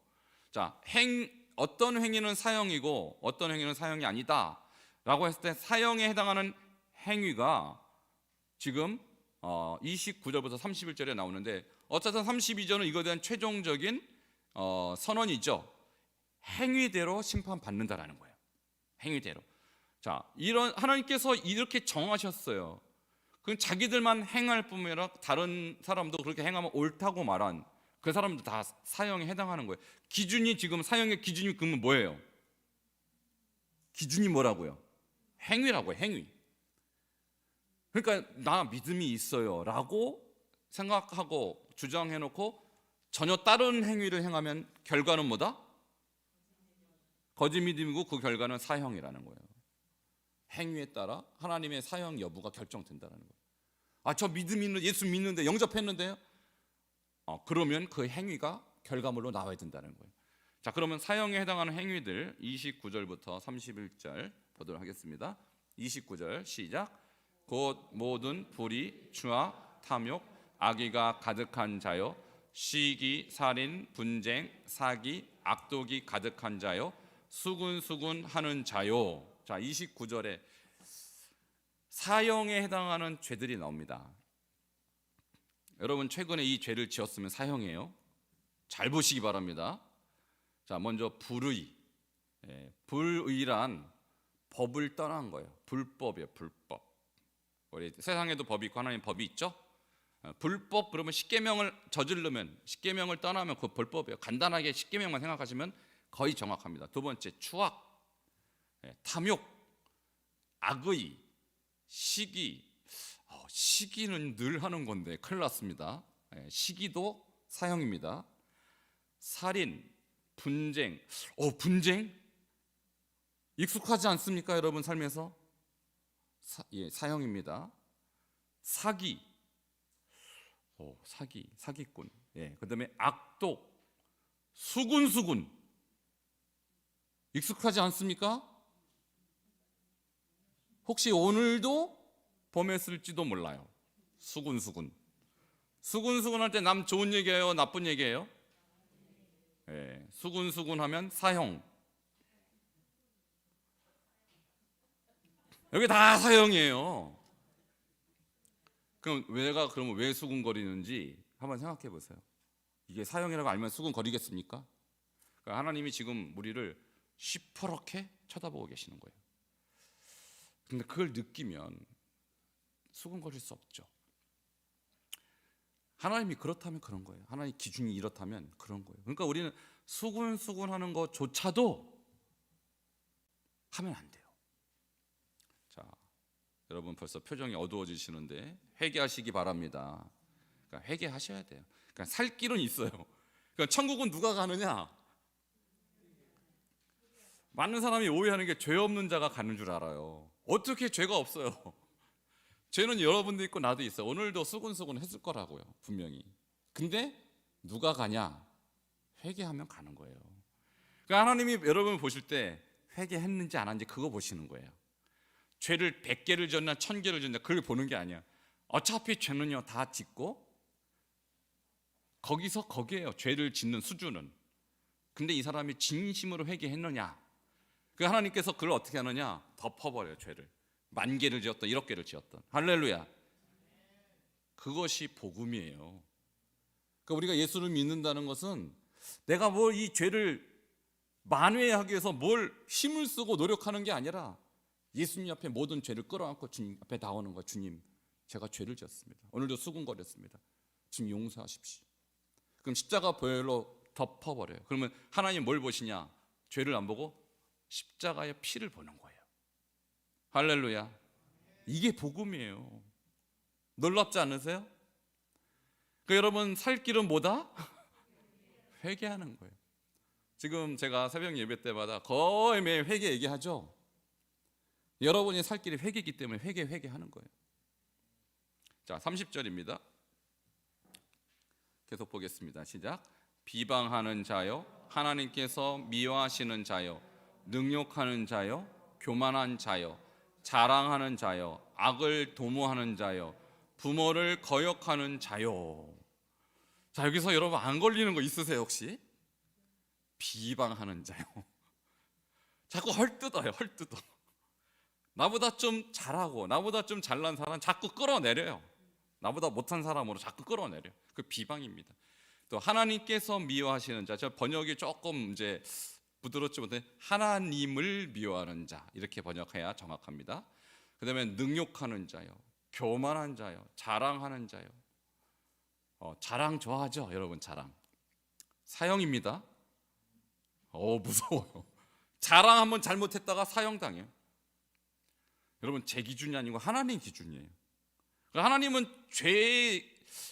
자, 어떤 행위는 사형이고 어떤 행위는 사형이 아니다 라고 했을 때 사형에 해당하는 행위가 지금 29절부터 31절에 나오는데, 어쨌든 32절은 이거에 대한 최종적인 선언이죠. 행위대로 심판받는다라는 거예요. 행위대로. 자, 이런 하나님께서 이렇게 정하셨어요. 그건 자기들만 행할 뿐만 아니라 다른 사람도 그렇게 행하면 옳다고 말한 그 사람도 다 사형에 해당하는 거예요. 기준이, 지금 사형의 기준이 그러면 뭐예요? 기준이 뭐라고요? 행위라고요. 행위. 그러니까 나 믿음이 있어요 라고 생각하고 주장해놓고 전혀 다른 행위를 행하면 결과는 뭐다? 거짓 믿음이고 그 결과는 사형이라는 거예요. 행위에 따라 하나님의 사형 여부가 결정된다는 거예요. 아, 저 믿음 있는, 예수 믿는데, 영접했는데요? 그러면 그 행위가 결과물로 나와야 된다는 거예요. 자, 그러면 사형에 해당하는 행위들 29절부터 31절 보도록 하겠습니다. 29절 시작. 곧 모든 불의, 추악, 탐욕, 악의가 가득한 자요, 시기, 살인, 분쟁, 사기, 악독이 가득한 자요, 수군수군하는 자요. 자, 29절에 사형에 해당하는 죄들이 나옵니다. 여러분 최근에 이 죄를 지었으면 사형이에요. 잘 보시기 바랍니다. 자, 먼저 불의. 불의란 법을 떠난 거예요. 불법이에요. 불법. 우리 세상에도 법이 있고 하나님 법이 있죠. 불법, 그러면 십계명을 저지르면, 십계명을 떠나면 그 불법이에요. 간단하게 십계명만 생각하시면 거의 정확합니다. 두 번째, 추악, 탐욕, 악의, 시기. 시기는 늘 하는 건데 큰일 났습니다. 시기도 사형입니다. 살인, 분쟁. 분쟁? 익숙하지 않습니까, 여러분 삶에서? 사형입니다. 사기, 사기꾼. 그다음에 악독, 수군수군. 익숙하지 않습니까? 혹시 오늘도 범했을지도 몰라요. 수군수군. 수군수군할 때 남 좋은 얘기예요, 나쁜 얘기예요? 수군수군하면 사형. 여기 다 사형이에요. 그럼 그러면 왜 수군거리는지 한번 생각해 보세요. 이게 사형이라고 알면 수군거리겠습니까? 그러니까 하나님이 지금 우리를 시퍼렇게 쳐다보고 계시는 거예요. 근데 그걸 느끼면 수군거릴 수 없죠. 하나님이 그렇다면 그런 거예요. 하나님 기준이 이렇다면 그런 거예요. 그러니까 우리는 수군수군하는 것조차도 하면 안 돼요. 자, 여러분 벌써 표정이 어두워지시는데 회개하시기 바랍니다. 그러니까 회개하셔야 돼요. 그러니까 살 길은 있어요. 그러니까 천국은 누가 가느냐? 많은 사람이 오해하는 게 죄 없는 자가 가는 줄 알아요. 어떻게 죄가 없어요? 죄는 여러분도 있고 나도 있어요. 오늘도 수군수군 했을 거라고요, 분명히. 근데 누가 가냐? 회개하면 가는 거예요. 그러니까 하나님이 여러분 보실 때 회개했는지 안 했는지 그거 보시는 거예요. 죄를 100개를 졌나 1000개를 졌나 그걸 보는 게 아니야. 어차피 죄는요 다 짓고 거기에요, 죄를 짓는 수준은. 근데 이 사람이 진심으로 회개했느냐? 그 하나님께서 그걸 어떻게 하느냐? 덮어버려요, 죄를. 10,000개를 지었던 1억 개를 지었던. 할렐루야. 그것이 복음이에요. 그러니까 우리가 예수를 믿는다는 것은 내가 뭘 이 죄를 만회하기 위해서 뭘 힘을 쓰고 노력하는 게 아니라 예수님 앞에 모든 죄를 끌어안고 주님 앞에 나오는 거예요. 주님, 제가 죄를 지었습니다. 오늘도 수군거렸습니다. 주님 용서하십시오. 그럼 십자가 보혈로 덮어버려요. 그러면 하나님 뭘 보시냐? 죄를 안 보고 십자가의 피를 보는 거예요. 할렐루야. 이게 복음이에요. 놀랍지 않으세요? 그 여러분 살 길은 뭐다? 회개하는 거예요. 지금 제가 새벽 예배 때마다 거의 매일 회개 얘기하죠. 여러분이 살 길이 회개이기 때문에 회개하는 거예요. 자, 30절입니다. 계속 보겠습니다. 시작. 비방하는 자요, 하나님께서 미워하시는 자요, 능욕하는 자요, 교만한 자요, 자랑하는 자요, 악을 도모하는 자요, 부모를 거역하는 자요. 자, 여기서 여러분 안 걸리는 거 있으세요 혹시? 비방하는 자요. 자꾸 헐뜯어요, 헐뜯어. 나보다 좀 잘하고 나보다 좀 잘난 사람 자꾸 끌어내려요. 나보다 못한 사람으로 자꾸 끌어내려요. 그 비방입니다. 또 하나님께서 미워하시는 자, 저 번역이 조금 이제 부드럽지 못해 하나님을 미워하는 자 이렇게 번역해야 정확합니다. 그 다음에 능욕하는 자요, 교만한 자요, 자랑하는 자요. 자랑 좋아하죠 여러분? 자랑 사형입니다. 무서워요. 자랑 한번 잘못했다가 사형당해요. 여러분 제 기준이 아니고 하나님 기준이에요. 하나님은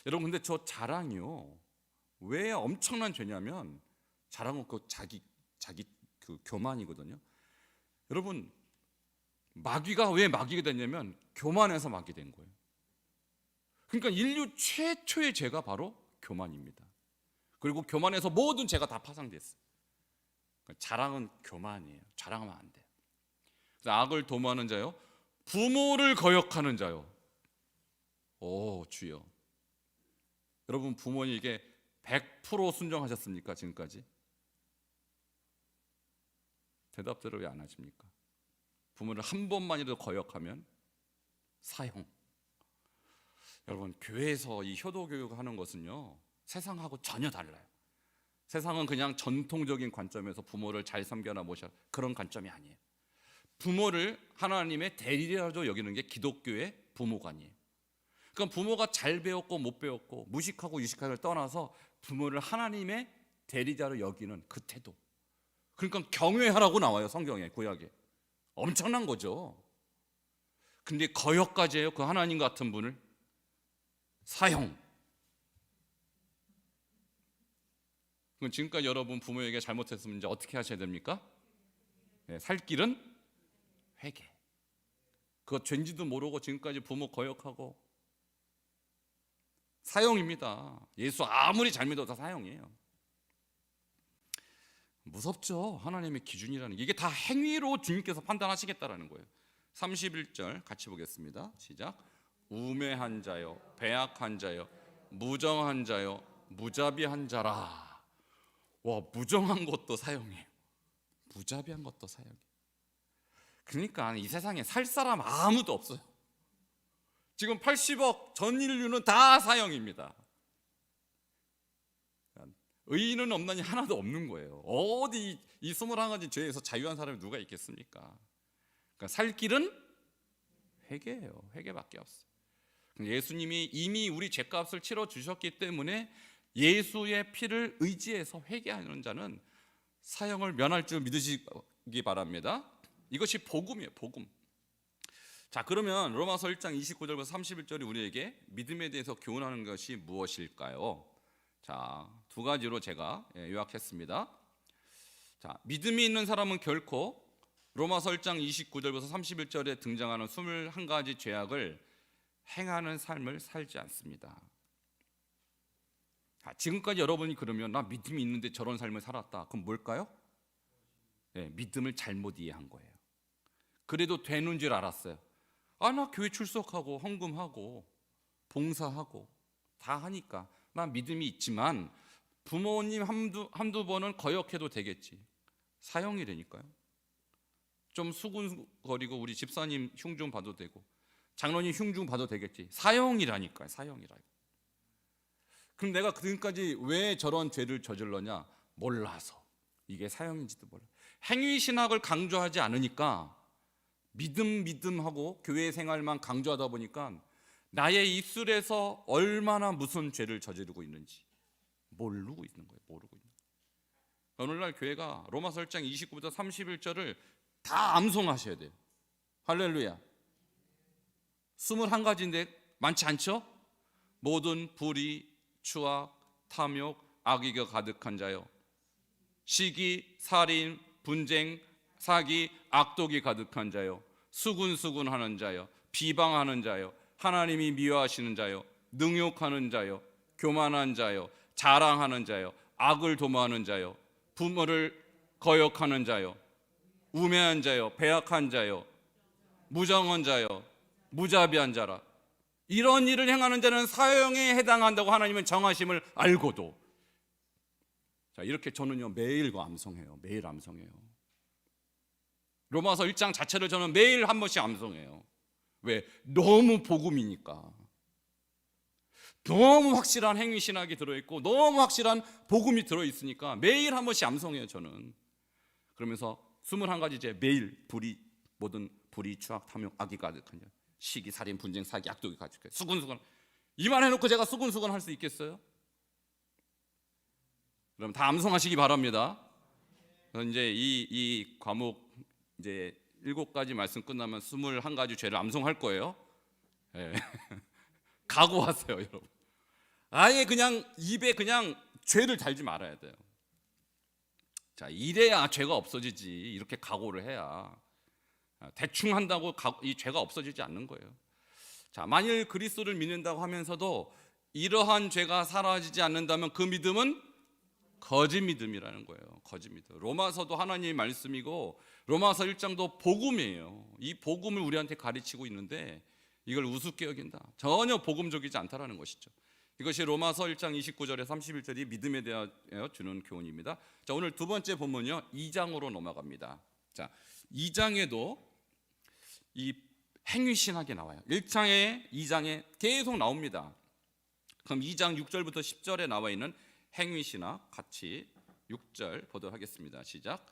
여러분 근데 저 자랑이요 왜 엄청난 죄냐면 자랑은 그 자기 그 교만이거든요. 여러분 마귀가 왜 마귀가 됐냐면 교만해서 마귀 된 거예요. 그러니까 인류 최초의 죄가 바로 교만입니다. 그리고 교만해서 모든 죄가 다 파상됐어요. 그러니까 자랑은 교만이에요. 자랑하면 안 돼요. 그래서 악을 도모하는 자요, 부모를 거역하는 자요. 주여, 여러분 부모님에게 100% 순종하셨습니까 지금까지? 대답대로 왜 안 하십니까? 부모를 한 번만이라도 거역하면 사형. 여러분 교회에서 이 효도 교육하는 것은요 세상하고 전혀 달라요. 세상은 그냥 전통적인 관점에서 부모를 잘 섬겨나 모셔 그런 관점이 아니에요. 부모를 하나님의 대리자로 여기는 게 기독교의 부모관이에요. 그러니까 부모가 잘 배웠고 못 배웠고 무식하고 유식하를 떠나서 부모를 하나님의 대리자로 여기는 그 태도. 그러니까 경외하라고 나와요 성경에, 구약에. 엄청난 거죠. 근데 거역까지 해요 그 하나님 같은 분을. 사형. 그럼 지금까지 여러분 부모에게 잘못했으면 이제 어떻게 하셔야 됩니까? 살 길은 회개. 그거 죄인지도 모르고 지금까지 부모 거역하고 사형입니다. 예수 아무리 잘 믿어도 사형이에요. 무섭죠. 하나님의 기준이라는 게. 이게 다 행위로 주님께서 판단하시겠다라는 거예요. 31절 같이 보겠습니다. 시작. 우매한 자요, 배악한 자요, 무정한 자요, 무자비한 자라. 와, 무정한 것도 사형이에요. 무자비한 것도 사형이에요. 그러니까 이 세상에 살 사람 아무도 없어요. 지금 80억 전 인류는 다 사형입니다. 의인은 없나니 하나도 없는 거예요. 어디 이 21가지 죄에서 자유한 사람이 누가 있겠습니까? 그러니까 살 길은 회개예요. 회개밖에 없어요. 예수님이 이미 우리 죄값을 치러 주셨기 때문에 예수의 피를 의지해서 회개하는 자는 사형을 면할 줄 믿으시기 바랍니다. 이것이 복음이에요. 복음. 자, 그러면 로마서 1장 29절부터 31절이 우리에게 믿음에 대해서 교훈하는 것이 무엇일까요? 자, 두 가지로 제가 요약했습니다. 자, 믿음이 있는 사람은 결코 로마서 1장 29절부터 31절에 등장하는 21가지 죄악을 행하는 삶을 살지 않습니다. 지금까지 여러분이 그러면 나 믿음이 있는데 저런 삶을 살았다. 그럼 뭘까요? 믿음을 잘못 이해한 거예요. 그래도 되는 줄 알았어요. 나 교회 출석하고 헌금하고 봉사하고 다 하니까 나 믿음이 있지만 부모님 한두 번은 거역해도 되겠지. 사형이 되니까요. 좀 수군거리고 우리 집사님 흉 좀 봐도 되고 장로님 흉 좀 봐도 되겠지. 사형이라니까요. 사형이라니까. 그럼 내가 지금까지 왜 저런 죄를 저질렀냐? 몰라서. 이게 사형인지도 몰라. 행위신학을 강조하지 않으니까 믿음하고 교회 생활만 강조하다 보니까 나의 입술에서 얼마나 무슨 죄를 저지르고 있는지 모르고 있는 거예요. 모르고 있는 거예요. 오늘날 교회가 로마서 1장 29부터 31절을 다 암송하셔야 돼요. 할렐루야. 21가지인데 많지 않죠? 모든 불의, 추악, 탐욕, 악의가 가득한 자요, 시기, 살인, 분쟁, 사기, 악독이 가득한 자요, 수군수군하는 자요, 비방하는 자요, 하나님이 미워하시는 자요, 능욕하는 자요, 교만한 자요, 자랑하는 자요, 악을 도모하는 자요, 부모를 거역하는 자요, 우매한 자요, 배악한 자요, 무정한 자요, 무자비한 자라. 이런 일을 행하는 자는 사형에 해당한다고 하나님은 정하심을 알고도, 자, 이렇게 저는요 매일 암송해요. 매일 암송해요. 로마서 1장 자체를 저는 매일 한 번씩 암송해요. 왜? 너무 복음이니까. 너무 확실한 행위신학이 들어있고 너무 확실한 복음이 들어있으니까 매일 한 번씩 암송해요 저는. 그러면서 21가지째 매일 불의, 모든 불의, 추악, 탐욕, 악이 가득한 자, 시기, 살인, 분쟁, 사기, 악독이 가득해. 수근수근. 이만 해놓고 제가 수근수근 할 수 있겠어요? 그럼 다 암송하시기 바랍니다. 이제 이 과목 이제 7가지 말씀 끝나면 21가지 죄를 암송할 거예요. 네. 각오하세요 여러분. 아예 그냥 입에 그냥 죄를 달지 말아야 돼요. 자, 이래야 죄가 없어지지. 이렇게 각오를 해야. 대충 한다고 이 죄가 없어지지 않는 거예요. 자, 만일 그리스도를 믿는다고 하면서도 이러한 죄가 사라지지 않는다면 그 믿음은 거짓 믿음이라는 거예요. 거짓 믿음. 로마서도 하나님의 말씀이고 로마서 1장도 복음이에요. 이 복음을 우리한테 가르치고 있는데 이걸 우습게 여긴다. 전혀 복음적이지 않다라는 것이죠. 이것이 로마서 1장 29절에 31절이 믿음에 대하여 주는 교훈입니다. 자, 오늘 두 번째 본문요 2장으로 넘어갑니다. 자, 2장에도 이 행위신학이 나와요. 1장에 2장에 계속 나옵니다. 그럼 2장 6절부터 10절에 나와 있는 행위신학 같이 6절 보도록 하겠습니다. 시작.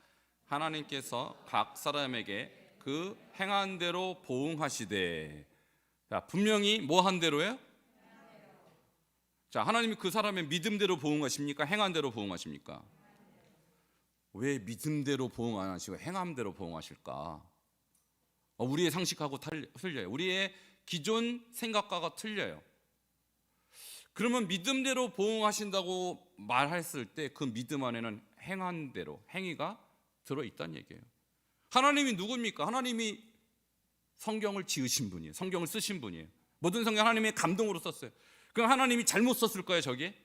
하나님께서 각 사람에게 그 행한 대로 보응하시되. 자, 분명히 뭐 한 대로예요? 자, 하나님이 그 사람의 믿음대로 보응하십니까? 행한대로 보응하십니까? 왜 믿음대로 보응 안 하시고 행함대로 보응하실까? 우리의 상식하고 틀려요. 우리의 기존 생각과가 틀려요. 그러면 믿음대로 보응하신다고 말했을 때 그 믿음 안에는 행한대로, 행위가 들어있다는 얘기예요. 하나님이 누굽니까? 하나님이 성경을 지으신 분이에요. 성경을 쓰신 분이에요. 모든 성경 하나님의 감동으로 썼어요. 그럼 하나님이 잘못 썼을 거예요, 저게?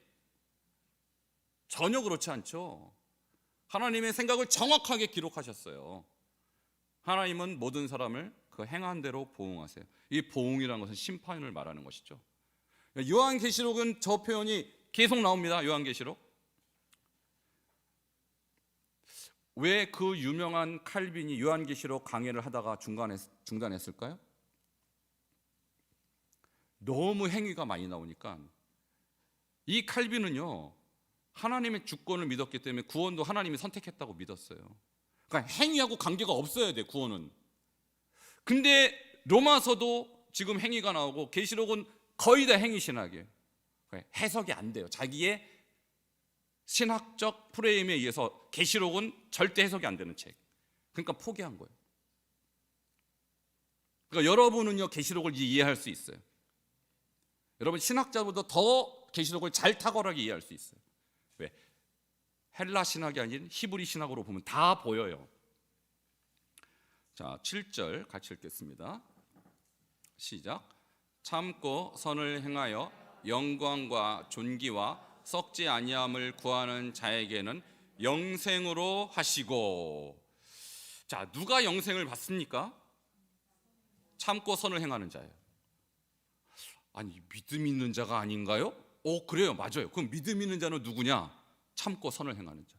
전혀 그렇지 않죠. 하나님의 생각을 정확하게 기록하셨어요. 하나님은 모든 사람을 그 행한 대로 보응하세요. 이 보응이라는 것은 심판을 말하는 것이죠. 요한계시록은 저 표현이 계속 나옵니다. 요한계시록. 왜 그 유명한 칼빈이 요한계시록 강해를 하다가 중단했을까요? 너무 행위가 많이 나오니까. 이 칼빈은요 하나님의 주권을 믿었기 때문에 구원도 하나님이 선택했다고 믿었어요. 그러니까 행위하고 관계가 없어야 돼, 구원은. 근데 로마서도 지금 행위가 나오고 계시록은 거의 다 행위신학이에요. 해석이 안 돼요. 자기의 신학적 프레임에 의해서 계시록은 절대 해석이 안 되는 책. 그러니까 포기한 거예요. 그러니까 여러분은요 계시록을 이해할 수 있어요. 여러분 신학자보다 더 계시록을 잘 탁월하게 이해할 수 있어요. 왜? 헬라 신학이 아닌 히브리 신학으로 보면 다 보여요. 자, 7절 같이 읽겠습니다. 시작. 참고 선을 행하여 영광과 존귀와 썩지 아니함을 구하는 자에게는 영생으로 하시고. 자, 누가 영생을 받습니까? 참고 선을 행하는 자예요. 아니, 믿음 있는 자가 아닌가요? 그래요, 맞아요. 그럼 믿음 있는 자는 누구냐? 참고 선을 행하는 자.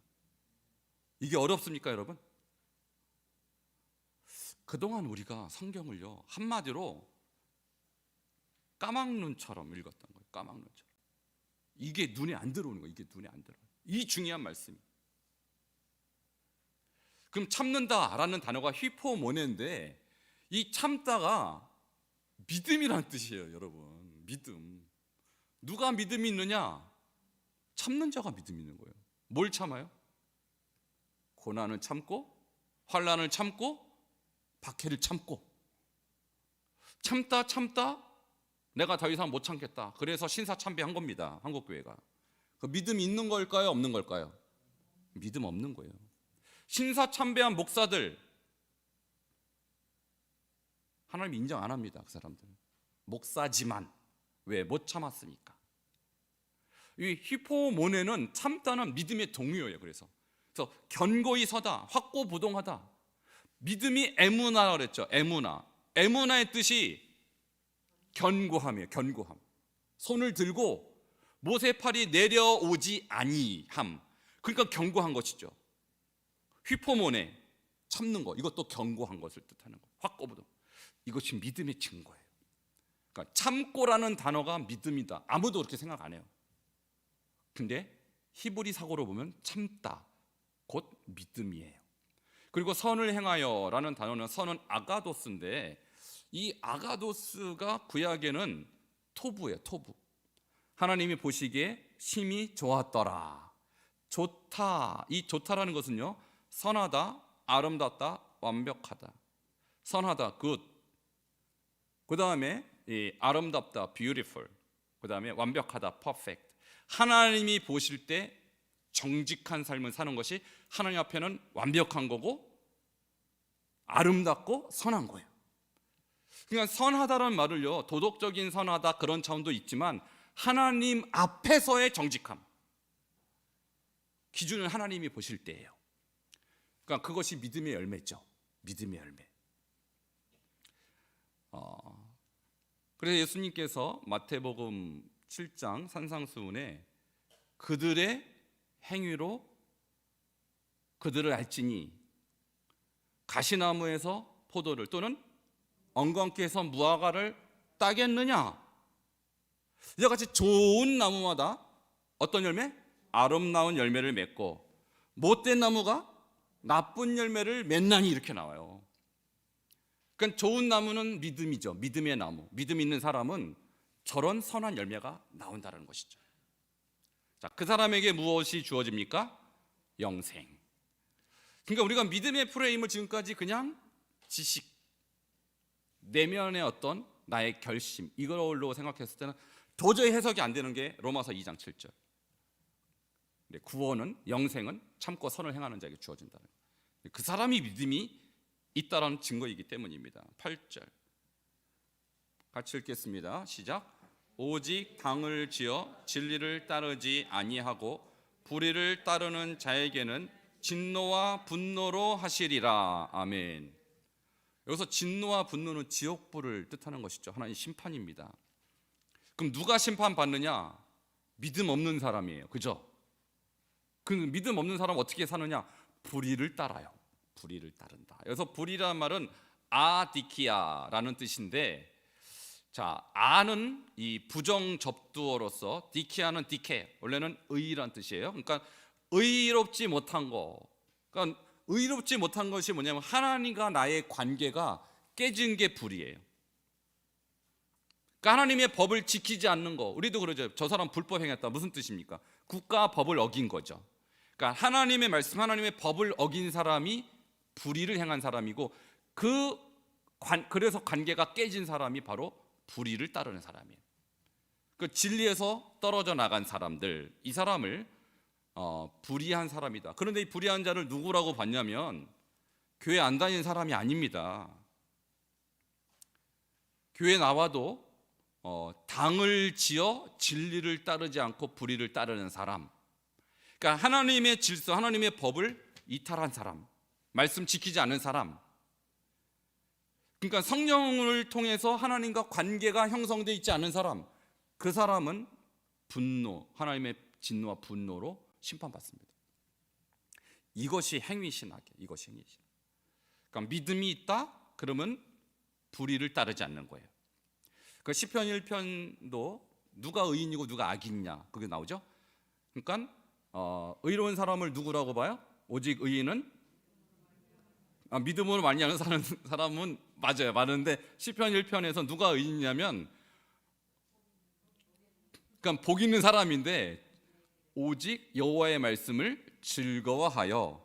이게 어렵습니까, 여러분? 그동안 우리가 성경을요 한마디로 까막눈처럼 읽었던 거예요. 까막눈처럼. 이게 눈에 안 들어오는 거예요. 이게 눈에 안 들어요. 이 중요한 말씀이. 그럼 참는다라는 단어가 휘포모네인데 이 참다가 믿음이라는 뜻이에요, 여러분. 믿음. 누가 믿음이 있느냐? 참는 자가 믿음이 있는 거예요. 뭘 참아요? 고난을 참고, 환난을 참고, 박해를 참고. 참다 내가 더 이상 못 참겠다. 그래서 신사참배한 겁니다. 한국교회가. 그 믿음 있는 걸까요? 없는 걸까요? 믿음 없는 거예요. 신사참배한 목사들 하나님 인정 안 합니다. 그 사람들은 목사지만 왜 못 참았으니까. 이 히포모네는 참다는 믿음의 동요예요. 그래서 견고히 서다, 확고부동하다. 믿음이 에무나라고 그랬죠. 에무나. 에무나의 뜻이 견고함이에요. 견고함. 손을 들고 못의 팔이 내려오지 아니함. 그러니까 견고한 것이죠. 휘포모네, 참는 것, 이것도 견고한 것을 뜻하는 것. 확고부동. 이것이 믿음의 증거예요. 그러니까 참고라는 단어가 믿음이다. 아무도 그렇게 생각 안 해요. 근데 히브리 사고로 보면 참다, 곧 믿음이에요. 그리고 선을 행하여라는 단어는, 선은 아가도스인데 이 아가도스가 구약에는 토부예요. 토부. 하나님이 보시기에 심히 좋았더라. 좋다. 이 좋다라는 것은요, 선하다, 아름답다, 완벽하다. 선하다, good. 그 다음에 아름답다, beautiful. 그 다음에 완벽하다, perfect. 하나님이 보실 때 정직한 삶을 사는 것이 하나님 앞에는 완벽한 거고 아름답고 선한 거예요. 그러니까 선하다라는 말을요, 도덕적인 선하다 그런 차원도 있지만 하나님 앞에서의 정직함, 기준은 하나님이 보실 때예요. 그러니까 그것이 믿음의 열매죠. 믿음의 열매. 그래서 예수님께서 마태복음 7장 산상수훈에 그들의 행위로 그들을 알지니 가시나무에서 포도를 또는 엉겅퀴에서 무화과를 따겠느냐. 이와 같이 좋은 나무마다 어떤 열매? 아름다운 열매를 맺고 못된 나무가 나쁜 열매를 맺나니, 이렇게 나와요. 그러니까 좋은 나무는 믿음이죠. 믿음의 나무. 믿음 있는 사람은 저런 선한 열매가 나온다는 것이죠. 자, 그 사람에게 무엇이 주어집니까? 영생. 그러니까 우리가 믿음의 프레임을 지금까지 그냥 지식, 내면의 어떤 나의 결심, 이걸로 생각했을 때는 도저히 해석이 안 되는 게 로마서 2장 7절. 구원은, 영생은 참고 선을 행하는 자에게 주어진다는 거예요. 그 사람이 믿음이 있다라는 증거이기 때문입니다. 8절 같이 읽겠습니다. 시작. 오직 당을 지어 진리를 따르지 아니하고 불의를 따르는 자에게는 진노와 분노로 하시리라. 아멘. 여기서 진노와 분노는 지옥불을 뜻하는 것이죠. 하나님 심판입니다. 그럼 누가 심판받느냐? 믿음 없는 사람이에요. 그죠? 그 믿음 없는 사람 어떻게 사느냐? 불의를 따라요. 불의를 따른다. 여기서 불의라는 말은 아디키아라는 뜻인데, 자, 아는 이 부정 접두어로서, 디키아는 디케, 원래는 의란 뜻이에요. 그러니까 의롭지 못한 거. 그러니까 의롭지 못한 것이 뭐냐면 하나님과 나의 관계가 깨진 게 불의예요. 그러니까 하나님의 법을 지키지 않는 거. 우리도 그러죠. 저 사람 불법 행했다. 무슨 뜻입니까? 국가 법을 어긴 거죠. 그러니까 하나님의 말씀, 하나님의 법을 어긴 사람이 불의를 행한 사람이고, 그래서 관계가 깨진 사람이 바로 불의를 따르는 사람이에요. 그 진리에서 떨어져 나간 사람들, 이 사람을 불의한 사람이다. 그런데 이 불의한 자를 누구라고 봤냐면 교회 안 다니는 사람이 아닙니다. 교회 나와도 당을 지어 진리를 따르지 않고 불의를 따르는 사람, 그러니까 하나님의 질서, 하나님의 법을 이탈한 사람, 말씀 지키지 않은 사람, 그러니까 성령을 통해서 하나님과 관계가 형성되어 있지 않은 사람, 그 사람은 분노, 하나님의 진노와 분노로 심판받습니다. 이것이 행위신학이에요. 이것이 행위신학. 그러니까 믿음이 있다? 그러면 불의를 따르지 않는 거예요. 그 시편 1편도 누가 의인이고 누가 악인냐, 그게 나오죠. 그러니까 의로운 사람을 누구라고 봐요? 오직 의인은 믿음으로 말미암아 사는 사람은 맞아요. 많은데 시편 1편에서 누가 의인이냐면, 그러니까 복 있는 사람인데 오직 여호와의 말씀을 즐거워하여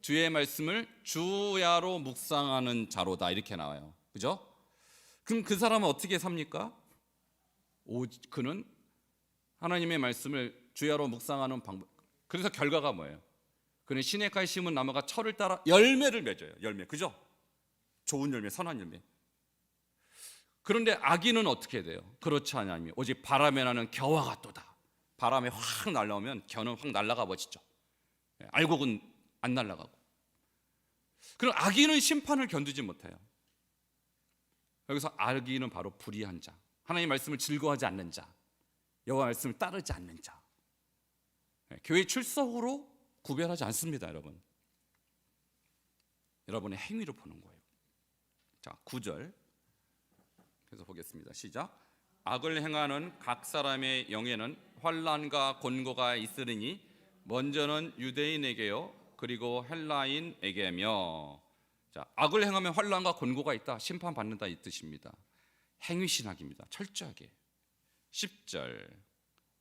주의 말씀을 주야로 묵상하는 자로다, 이렇게 나와요. 그죠? 그럼 그 사람은 어떻게 삽니까? 그는 하나님의 말씀을 주야로 묵상하는 방법. 그래서 결과가 뭐예요? 그는 시냇가에 심은 나무가 철을 따라 열매를 맺어요. 열매, 그죠? 좋은 열매, 선한 열매. 그런데 악인은 어떻게 돼요? 그렇지 않으면 오직 바람에 나는 겨와 같도다. 바람에 확 날라오면 겨는 확 날아가 버리죠. 알곡은 안 날아가고. 그럼 악인은 심판을 견디지 못해요. 여기서 악인은 바로 불의한 자, 하나님의 말씀을 즐거워하지 않는 자, 여호와 말씀을 따르지 않는 자, 교회 출석으로 구별하지 않습니다. 여러분의 행위로 보는 거예요. 자, 9절 계속 보겠습니다. 시작. 악을 행하는 각 사람의 영에는 환난과 곤고가 있으리니 먼저는 유대인에게요 그리고 헬라인에게며. 자, 악을 행하면 환난과 곤고가 있다, 심판받는다 이 뜻입니다. 행위신학입니다. 철저하게. 10절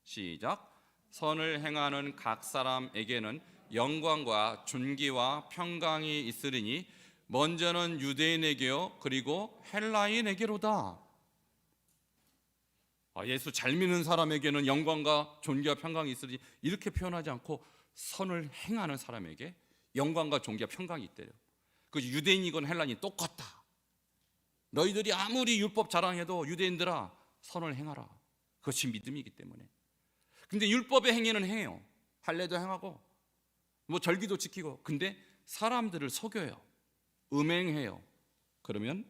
시작. 선을 행하는 각 사람에게는 영광과 존귀와 평강이 있으리니 먼저는 유대인에게요 그리고 헬라인에게로다. 예수 잘 믿는 사람에게는 영광과 존귀와 평강이 있으리니 이렇게 표현하지 않고 선을 행하는 사람에게 영광과 존귀와 평강이 있대요. 그 유대인이건 헬라인이 똑같다. 너희들이 아무리 율법 자랑해도 유대인들아 선을 행하라. 그것이 믿음이기 때문에. 근데 율법의 행위는 해요. 할례도 행하고 뭐 절기도 지키고, 근데 사람들을 속여요, 음행해요. 그러면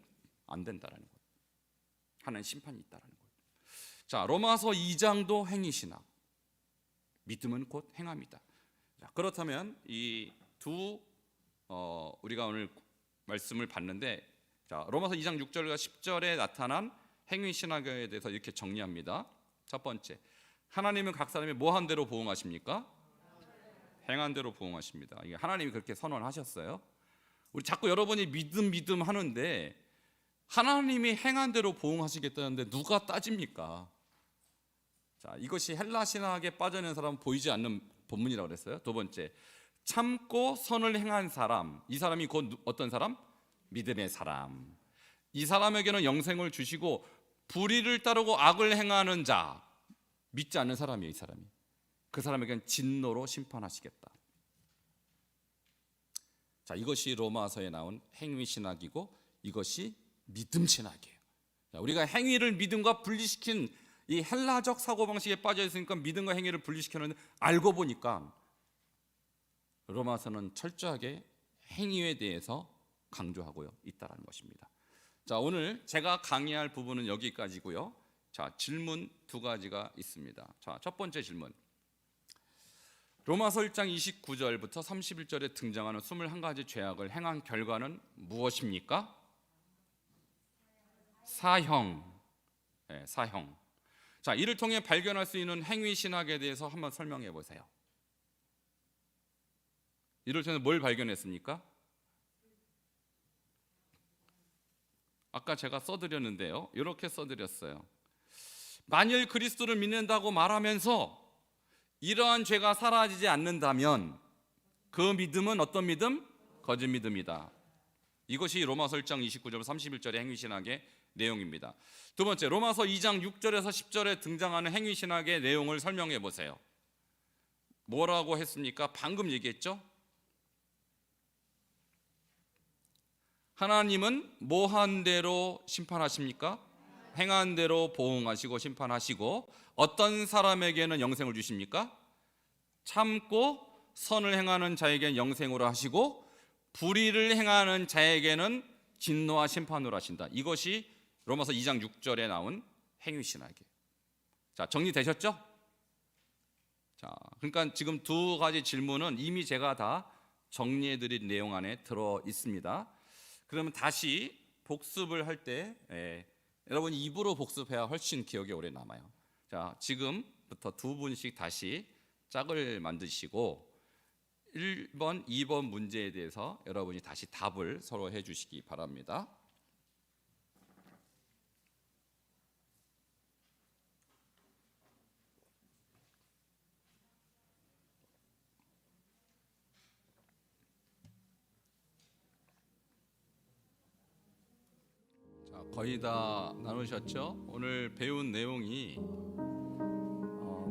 안 된다라는 거예요. 하나님 심판이 있다라는 거예요. 자, 로마서 2장도 행위신학, 믿음은 곧 행함이다. 자, 그렇다면 이 두 우리가 오늘 말씀을 봤는데, 자, 로마서 2장 6절과 10절에 나타난 행위신학에 대해서 이렇게 정리합니다. 첫 번째, 하나님은 각 사람이 뭐한 대로 보응하십니까? 행한 대로 보응하십니다. 이게 하나님이 그렇게 선언하셨어요. 우리 자꾸 여러분이 믿음 하는데 하나님이 행한 대로 보응하시겠다는데 누가 따집니까? 자, 이것이 헬라 신학에 빠져있는 사람은 보이지 않는 본문이라고 그랬어요. 두 번째, 참고 선을 행한 사람, 이 사람이 곧 어떤 사람? 믿음의 사람. 이 사람에게는 영생을 주시고 불의를 따르고 악을 행하는 자, 믿지 않는 사람이에요. 이 사람이. 그 사람에게는 진노로 심판하시겠다. 자, 이것이 로마서에 나온 행위신학이고 이것이 믿음신학이에요. 자, 우리가 행위를 믿음과 분리시킨 이 헬라적 사고방식에 빠져 있으니까 믿음과 행위를 분리시켰는데, 알고 보니까 로마서는 철저하게 행위에 대해서 강조하고요 있다라는 것입니다. 자, 오늘 제가 강의할 부분은 여기까지고요. 자, 질문 두 가지가 있습니다. 자, 첫 번째 질문. 로마서 1장 29절부터 31절에 등장하는 21가지 죄악을 행한 결과는 무엇입니까? 사형. 네, 사형. 자, 이를 통해 발견할 수 있는 행위신학에 대해서 한번 설명해 보세요. 이를 통해 뭘 발견했습니까? 아까 제가 써드렸는데요, 이렇게 써드렸어요. 만일 그리스도를 믿는다고 말하면서 이러한 죄가 사라지지 않는다면 그 믿음은 어떤 믿음? 거짓 믿음이다. 이것이 로마서 1장 29절 31절의 행위신학의 내용입니다. 두 번째, 로마서 2장 6절에서 10절에 등장하는 행위신학의 내용을 설명해 보세요. 뭐라고 했습니까? 방금 얘기했죠? 하나님은 뭐한 대로 심판하십니까? 행한 대로 보응하시고 심판하시고, 어떤 사람에게는 영생을 주십니까? 참고 선을 행하는 자에게는 영생으로 하시고 불의를 행하는 자에게는 진노와 심판으로 하신다. 이것이 로마서 2장 6절에 나온 행위신학이에요. 자, 정리되셨죠? 자, 그러니까 지금 두 가지 질문은 이미 제가 다 정리해드린 내용 안에 들어 있습니다. 그러면 다시 복습을 할 때 여러분 입으로 복습해야 훨씬 기억에 오래 남아요. 자, 지금부터 두 분씩 다시 짝을 만드시고 1번, 2번 문제에 대해서 여러분이 다시 답을 서로 해주시기 바랍니다. 자, 거의 다 나누셨죠? 오늘 배운 내용이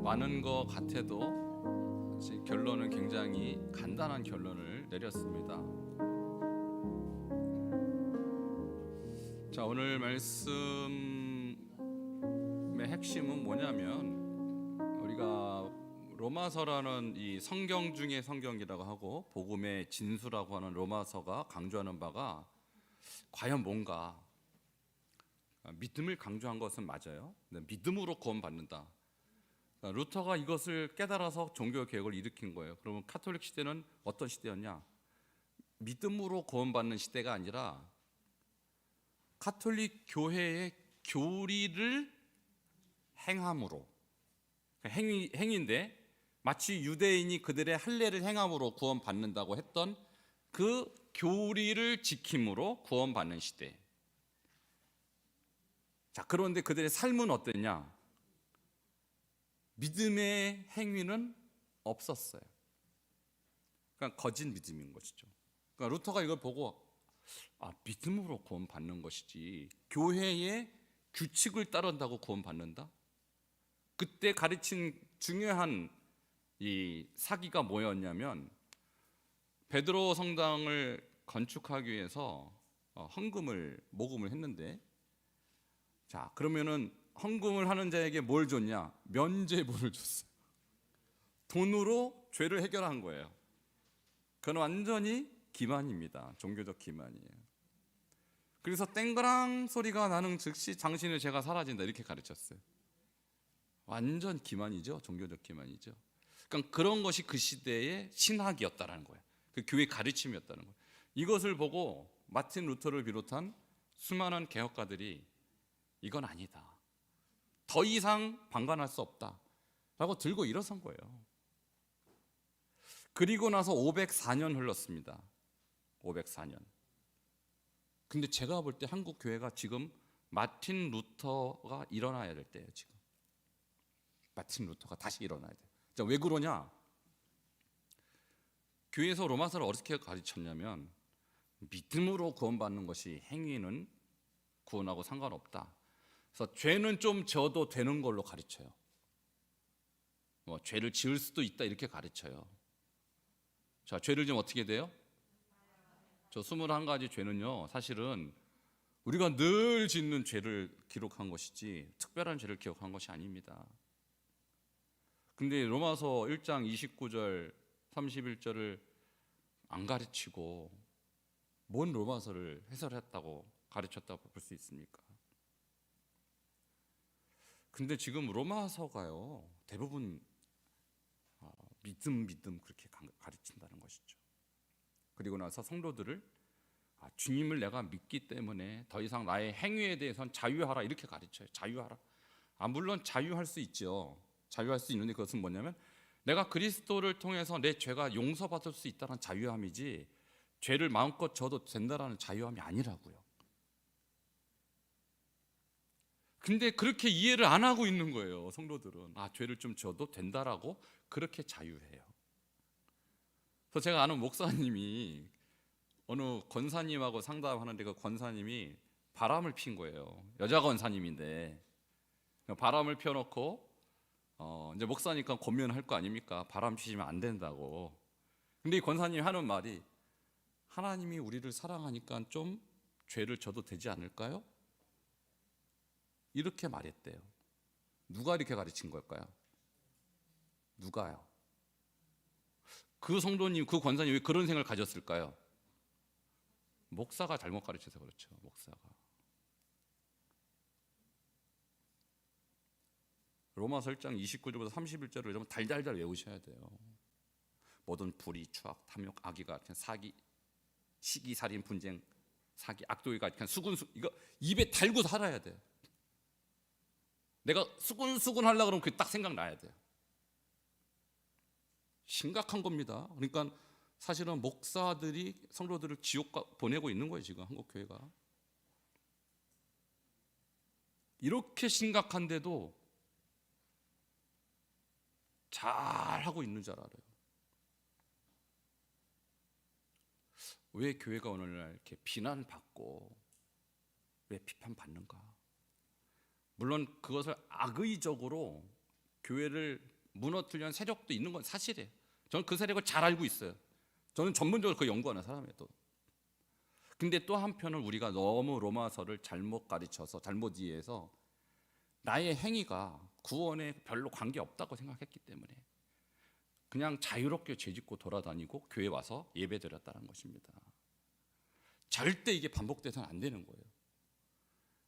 많은 것 같아도 결론은 굉장히 간단한 결론을 내렸습니다. 자, 오늘 말씀의 핵심은 뭐냐면, 우리가 우리가 로마서라는 이 성경 중의 성경이라고 하고 복음의 진수라고 하는 로마서가 강조하는 바가 과연 뭔가 믿음을 강조한 것은 맞아요. 믿음으로 구원받는다. 루터가 이것을 깨달아서 종교 개혁을 일으킨 거예요. 그러면 카톨릭 시대는 어떤 시대였냐? 믿음으로 구원받는 시대가 아니라 카톨릭 교회의 교리를 행함으로, 행위인데 마치 유대인이 그들의 할례를 행함으로 구원받는다고 했던 그 교리를 지킴으로 구원받는 시대. 자, 그런데 그들의 삶은 어땠냐? 믿음의 행위는 없었어요. 그러니까 거짓 믿음인 것이죠. 그러니까 루터가 이걸 보고 믿음으로 구원받는 것이지 교회의 규칙을 따른다고 구원받는다? 그때 가르친 중요한 이 사기가 뭐였냐면 베드로 성당을 건축하기 위해서 헌금을 모금을 했는데, 자, 그러면은 헌금을 하는 자에게 뭘 줬냐? 면죄부를 줬어요. 돈으로 죄를 해결한 거예요. 그건 완전히 기만입니다. 종교적 기만이에요. 그래서 땡그랑 소리가 나는 즉시 당신의 죄가 사라진다, 이렇게 가르쳤어요. 완전 기만이죠. 종교적 기만이죠. 그러니까 그런 것이 그 시대의 신학이었다라는 거예요. 그 교회 가르침이었다는 거예요. 이것을 보고 마틴 루터를 비롯한 수많은 개혁가들이 이건 아니다, 더 이상 방관할 수 없다 라고 들고 일어선 거예요. 그리고 나서 504년 흘렀습니다. 504년. 근데 제가 볼 때 한국 교회가 지금 마틴 루터가 일어나야 될 때예요. 지금 마틴 루터가 다시 일어나야 돼요. 자, 왜 그러냐? 교회에서 로마서를 어떻게 가르쳤냐면 믿음으로 구원받는 것이 행위는 구원하고 상관없다. 그래서 죄는 좀 져도 되는 걸로 가르쳐요. 죄를 지을 수도 있다, 이렇게 가르쳐요. 자, 죄를 지으면 어떻게 돼요? 저 21가지 죄는요, 사실은 우리가 늘 짓는 죄를 기록한 것이지 특별한 죄를 기록한 것이 아닙니다. 근데 로마서 1장 29절 31절을 안 가르치고 뭔 로마서를 해설했다고 가르쳤다고 볼 수 있습니까? 근데 지금 로마서가요, 대부분 믿음 그렇게 가르친다는 것이죠. 그리고 나서 성도들을 주님을 내가 믿기 때문에 더 이상 나의 행위에 대해서는 자유하라, 이렇게 가르쳐요. 자유하라. 물론 자유할 수 있죠. 자유할 수 있는데 그것은 뭐냐면 내가 그리스도를 통해서 내 죄가 용서받을 수 있다는 자유함이지 죄를 마음껏 져도 된다라는 자유함이 아니라고요. 근데 그렇게 이해를 안 하고 있는 거예요. 성도들은 죄를 좀 져도 된다라고 그렇게 자유해요. 그래서 제가 아는 목사님이 어느 권사님하고 상담하는데 그 권사님이 바람을 핀 거예요. 여자 권사님인데 바람을 펴놓고 이제 목사니까 권면할 거 아닙니까? 바람 피시면 안 된다고. 근데 이 권사님이 하는 말이 하나님이 우리를 사랑하니까 좀 죄를 져도 되지 않을까요? 이렇게 말했대요. 누가 이렇게 가르친 걸까요? 누가요? 그 성도님, 그 권사님 왜 그런 생각을 가졌을까요? 목사가 잘못 가르쳐서 그렇죠. 목사가. 로마서 1장 29절부터 31절을 여러분 달달달 외우셔야 돼요. 모든 불의, 추악, 탐욕, 악의가 사기, 시기, 살인, 분쟁, 사기, 악도기가 이거 입에 달고 살아야 돼요. 내가 수군수군 하려고 그러면 그게 딱 생각나야 돼요. 심각한 겁니다. 그러니까 사실은 목사들이 성도들을 지옥 보내고 있는 거예요. 지금 한국 교회가 이렇게 심각한데도 잘 하고 있는 줄 알아요. 왜 교회가 오늘날 이렇게 비난받고 왜 비판받는가? 물론 그것을 악의적으로 교회를 무너뜨리는 세력도 있는 건 사실이에요. 저는 그 세력을 잘 알고 있어요. 저는 전문적으로 그 연구하는 사람이에요. 또. 근데 또 한편은 우리가 너무 로마서를 잘못 가르쳐서 잘못 이해해서 나의 행위가 구원에 별로 관계 없다고 생각했기 때문에 그냥 자유롭게 죄짓고 돌아다니고 교회 와서 예배드렸다는 것입니다. 절대 이게 반복돼서는 안 되는 거예요.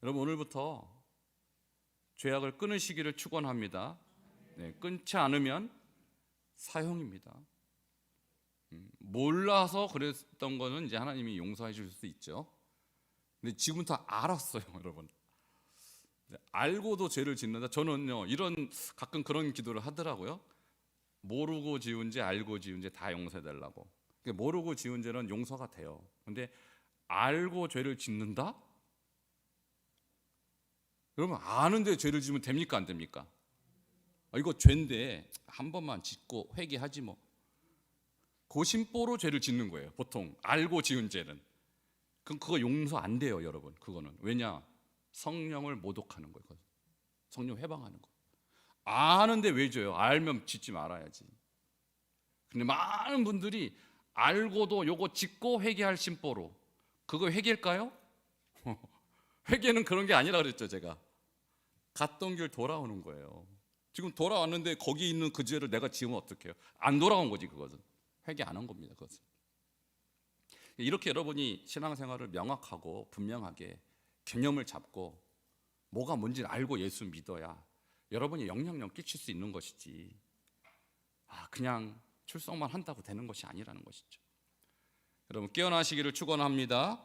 여러분, 오늘부터 죄악을 끊으시기를 축원합니다. 네, 끊지 않으면 사형입니다. 몰라서 그랬던 거는 이제 하나님이 용서해 주실 수 있죠. 근데 지금부터 알았어요, 여러분. 알고도 죄를 짓는다. 저는요, 가끔 그런 기도를 하더라고요. 모르고 지은 죄, 알고 지은 죄 다 용서해 달라고. 모르고 지은 죄는 용서가 돼요. 근데 알고 죄를 짓는다? 그러면 아는데 죄를 지으면 됩니까, 안 됩니까? 이거 죄인데 한 번만 짓고 회개하지 뭐. 고심보로 죄를 짓는 거예요. 보통 알고 지은 죄는. 그럼 그거 용서 안 돼요, 여러분. 그거는 왜냐? 성령을 모독하는 거예요. 성령 회방하는 거. 아는데 왜 줘요? 알면 짓지 말아야지. 근데 많은 분들이 알고도 요거 짓고 회개할 심보로. 그거 회개일까요? 회개는 그런 게 아니라 그랬죠, 제가. 갔던 길 돌아오는 거예요. 지금 돌아왔는데 거기 있는 그 죄를 내가 지으면 어떡해요? 안 돌아온 거지, 그것은. 회개 안 한 겁니다, 그것은. 이렇게 여러분이 신앙생활을 명확하고 분명하게 개념을 잡고 뭐가 뭔지를 알고 예수 믿어야 여러분이 영향력 끼칠 수 있는 것이지, 그냥 출석만 한다고 되는 것이 아니라는 것이죠. 여러분, 깨어나시기를 축원합니다.